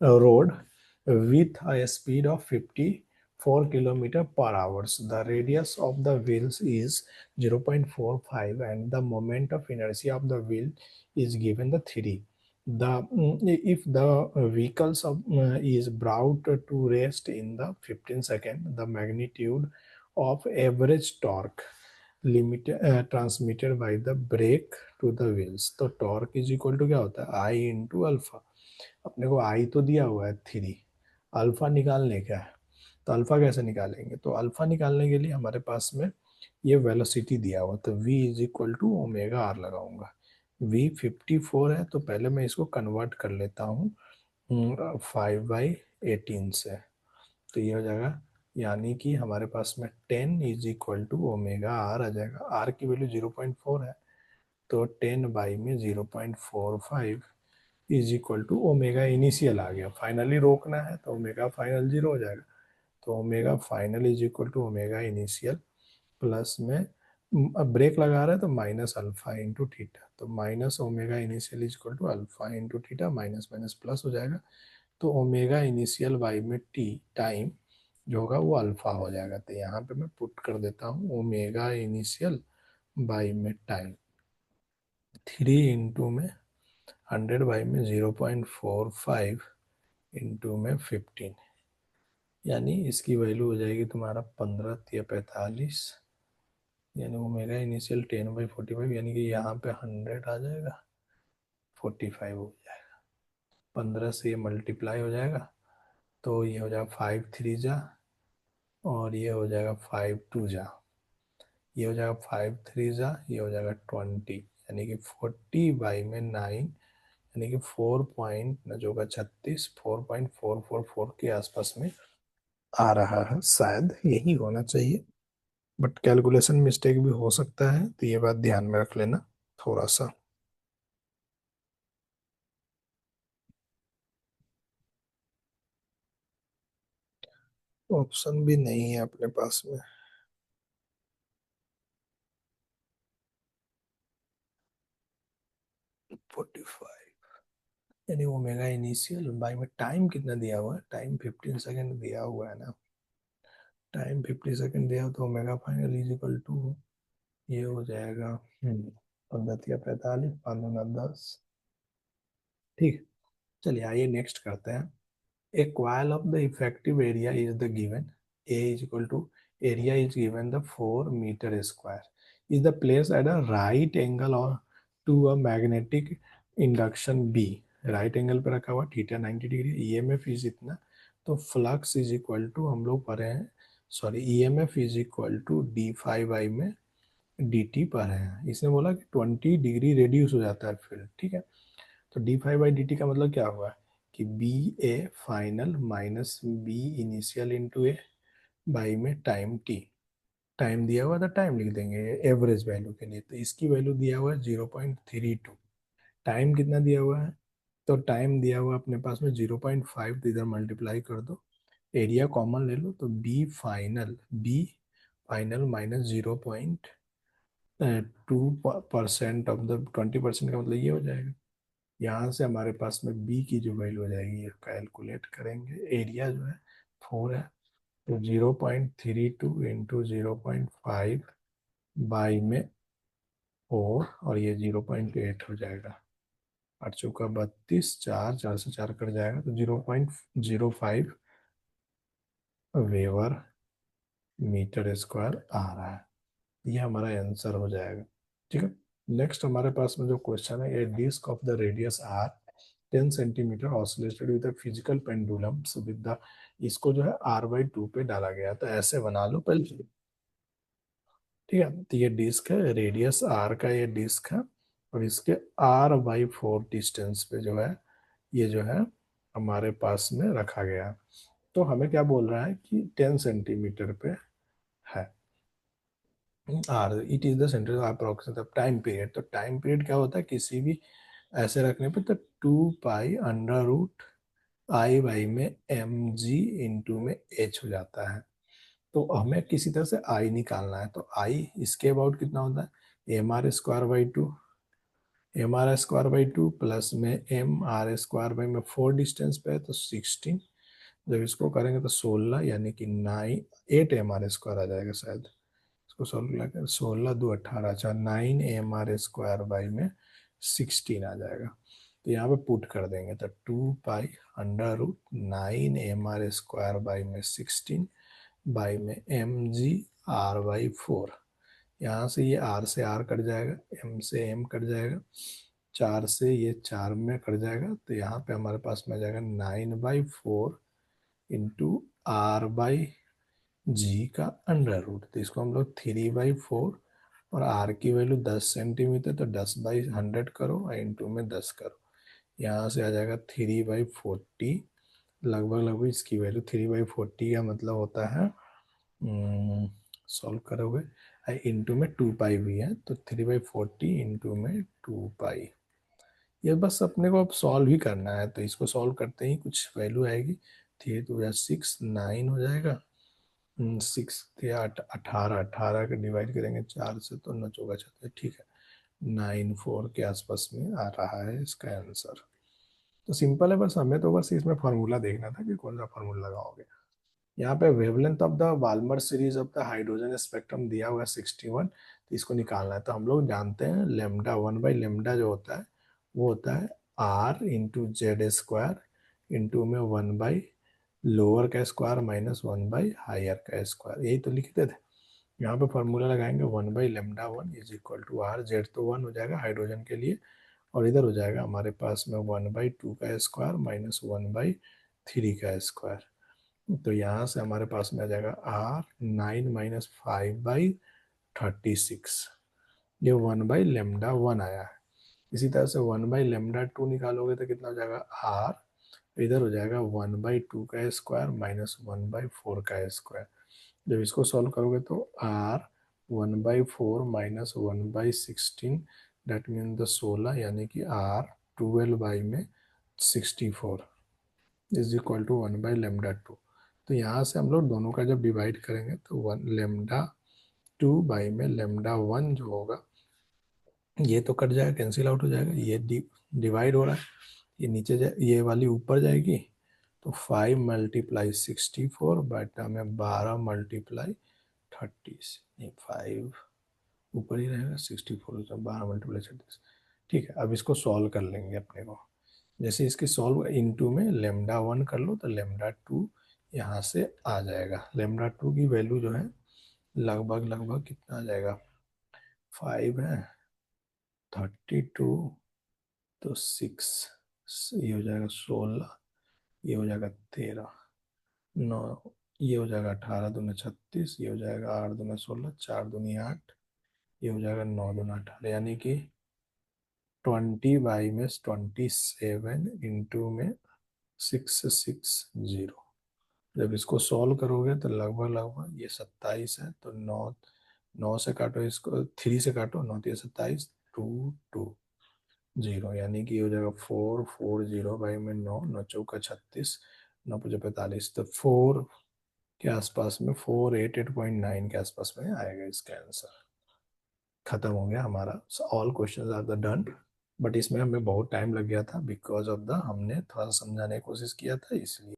road with a speed of 54 kilometer per hour. The radius of the wheels is 0.45 and the moment of inertia of the wheel is given the 3. If the vehicles is brought to rest in the 15 second, the magnitude of average torque limit transmitted by the brake to the wheels, तो torque is equal to क्या होता है, I into alpha. अपने को आई तो दिया हुआ है 3, अल्फा निकालने का है, तो अल्फा कैसे निकालेंगे, तो अल्फा निकालने के लिए हमारे पास में ये वेलोसिटी दिया हुआ, तो v is equal to omega R लगाऊंगा। v 54 है तो पहले मैं इसको कन्वर्ट कर लेता हूँ 5/18 से, तो ये हो जाएगा, यानी कि हमारे पास में 10 is equal to omega R आ जाएगा। आर की वैल्यू 0.4 है तो 10 बाई में 0.45 is equal to omega initial आ गया, फाइनली रोकना है तो ओमेगा फाइनल 0 हो जाएगा, तो omega final is equal to omega initial plus में, अब ब्रेक लगा रहा है तो माइनस अल्फा इंटू थीटा, तो minus omega initial is equal to alpha into theta, minus minus plus हो जाएगा, तो ओमेगा इनिशियल बाई में टी टाइम जो होगा वो अल्फा हो जाएगा। तो यहाँ पे मैं पुट कर देता हूँ ओमेगा इनिशियल बाई में टाइम 3 इंटू में 100 बाई में 0.45 इंटू में 15, यानी इसकी वैल्यू हो जाएगी तुम्हारा 15 या 45, यानी ओमेगा इनिशियल 10/45, यानी कि यहाँ पे 100 आ जाएगा, 45 हो जाएगा, 15 से ये मल्टीप्लाई हो जाएगा तो ये हो जाएगा 5 3 जा, और ये हो जाएगा 5 2 जा, ये हो जाएगा 5 3 जा, ये हो जाएगा 20, यानी कि 40/9, यानी कि 4 पॉइंट न जो होगा 36, 4.444 के आसपास में आ रहा है। शायद यही होना चाहिए, बट कैलकुलेशन मिस्टेक भी हो सकता है, तो ये बात ध्यान में रख लेना थोड़ा सा। ऑप्शन भी नहीं है अपने पास में। 45, यानी ओमेगा इनिशियल बाई में टाइम कितना दिया हुआ है, टाइम 15 सेकेंड दिया हुआ है ना, टाइम 50 सेकेंड दिया हो तो omega final is equal to ये हो जाएगा 15 या 45, 5 10। ठीक, चलिए आइए नेक्स्ट करते हैं। A coil of the effective area is the given. A is equal to area is given the 4 meter square. Is the place at a right angle or to a magnetic induction B. Right angle पे रखा हुआ, theta 90 degree, EMF is इतना, तो flux is equal to हम लोग पढ़े हैं, sorry EMF is equal to D 5 I में डी टी पढ़े हैं। इसने बोला कि 20 डिग्री रेड्यूस हो जाता है फील्ड, ठीक है। तो डी 5/dt का मतलब क्या हुआ कि B A final minus B initial into A by में टाइम टी। टाइम दिया हुआ था, टाइम लिख देंगे एवरेज वैल्यू के लिए, तो इसकी वैल्यू दिया हुआ है 0.32। टाइम कितना दिया हुआ है, तो टाइम दिया हुआ अपने पास में 0.5, तो इधर मल्टीप्लाई कर दो, एरिया कॉमन ले लो, तो B final minus 0.2% of the 20% का मतलब ये हो जाएगा। यहाँ से हमारे पास में बी की जो वैल्यू हो जाएगी ये कैलकुलेट करेंगे, एरिया जो है 4 है, तो 0.32 इंटू 0.5 बाई में 4, और ये 0.8 हो जाएगा, 8 चौका 32, 4 4 से 4 कट जाएगा, तो 0.05 वेबर मीटर स्क्वायर आ रहा है। ये हमारा आंसर हो जाएगा, ठीक है। नेक्स्ट हमारे पास में जो क्वेश्चन है, a disc of the radius R 10 centimetre oscillated with physical pendulum with the, इसको जो है R/2 पे डाला गया, तो ऐसे बना लो पहले, ठीक है। तो ये डिस्क है, रेडियस आर का ये डिस्क है, और इसके R/4 डिस्टेंस पे जो है ये जो है हमारे पास में रखा गया। तो हमें क्या बोल रहा है कि 10 सेंटीमीटर पे है, R it is the centre approximate of time period. तो टाइम पीरियड क्या होता है किसी भी ऐसे रखने पे, तो 2 पाई अंडर रूट आई में एम जी इंटू में एच हो जाता है। तो हमें किसी तरह से आई निकालना है, तो आई इसके अबाउट कितना होता है, mr²/2, mr²/2 प्लस में mr²/4 डिस्टेंस पे है तो 16, जब इसको करेंगे तो 16, यानी कि 8 mr² आ जाएगा शायद, इसको सॉल्व कर 16 2 18, अच्छा 9 mr² बाई में 16 आ जाएगा। तो यहाँ पे पुट कर देंगे, तो 2 pi under root 9 mr² by में 16 बाई में mg/4। यहाँ से ये आर से आर कट जाएगा, एम से एम कट जाएगा, 4 से ये 4 में कट जाएगा, तो यहाँ पे हमारे पास में आ जाएगा 9/4 इंटू R/जी का अंडर रूट, तो इसको हम लोग 3/4, और आर की वैल्यू 10 सेंटीमीटर, तो 10/100 करो और इंटू में 10 करो, यहाँ से आ जाएगा 3/40, लगभग लगभग इसकी वैल्यू 3/40 का मतलब होता है, सॉल्व करोगे इंटू में 2 पाई भी है, तो 3/40 इंटू में 2 पाई। ये बस अपने को अब सॉल्व ही करना है, तो इसको सॉल्व करते ही कुछ वैल्यू आएगी, 3 2 6 9 हो जाएगा, 6 या 18, 18 का डिवाइड करेंगे 4 से तो 9 चौका 36, ठीक है, 94 के आसपास में आ रहा है इसका आंसर। तो सिंपल है, बस हमें तो बस इसमें फार्मूला देखना था कि कौन सा फार्मूला लगाओगे। यहाँ पे wavelength of the Balmer series of the hydrogen spectrum दिया हुआ है 61, तो इसको निकालना है। तो हम लोग जानते हैं लेमडा 1/लेमडा जो होता है वो होता है R/Z² इंटू में 1/लोअर का स्क्वायर माइनस 1/हायर का स्क्वायर, यही तो लिखते थे। यहाँ पे फॉर्मूला लगाएंगे 1/λ1 is equal to R, Z तो 1 हो जाएगा हाइड्रोजन के लिए, और इधर हो जाएगा हमारे पास में 1/2 का स्क्वायर माइनस 1/3 3 का स्क्वायर। तो यहाँ से हमारे पास में आ जाएगा r 9 - 5/36। ये 1/λ1 आया है। इसी तरह से 1/λ2 निकालोगे तो कितना हो जाएगा r, इधर हो जाएगा 1/2 का स्क्वायर -1/4 का स्क्वायर। जब इसको सॉल्व करोगे तो r 1/4 -1/16, डेट मीन द 16, यानी कि r 12/64 इज इक्वल टू 1/λ2। तो यहाँ से हम लोग दोनों का जब डिवाइड करेंगे तो 1/λ2 जो होगा, ये तो कट जाएगा, कैंसिल आउट हो जाएगा, ये डिवाइड हो रहा है, ये नीचे जाए, ये वाली ऊपर जाएगी, तो 5 × 64 बटा में 12 × 30, नहीं 5 ऊपर ही रहेगा, 64 12 × 36। ठीक है, अब इसको सॉल्व कर लेंगे अपने को। जैसे इसके सॉल्व इनटू में λ1 कर लो तो λ2 यहाँ से आ जाएगा। λ2 की वैल्यू जो है लगभग कितना आ जाएगा, 5 है, 32, तो 6, ये हो जाएगा 16, ये हो जाएगा 13, 9, ये हो जाएगा 18 दूनी 36, ये हो जाएगा 8 दूनी 16, 4 दूनी 8, ये हो जाएगा 9 दूनी 18, यानी कि 20/27 इंटू में 660। जब इसको सॉल्व करोगे तो लगभग ये 27 है, तो 9, 9 से काटो, इसको 3 से काटो, 9 3 27, 2 2 0, यानी कि हो जाएगा 440/9, 9 चौका 36, 9 5 45, तो 4 के आसपास में, 488.9 के आसपास में आएगा इसका आंसर। खत्म हो गया हमारा, all questions are the done. But इसमें हमें बहुत टाइम लग गया था बिकॉज ऑफ द, हमने थोड़ा समझाने की कोशिश किया था इसलिए।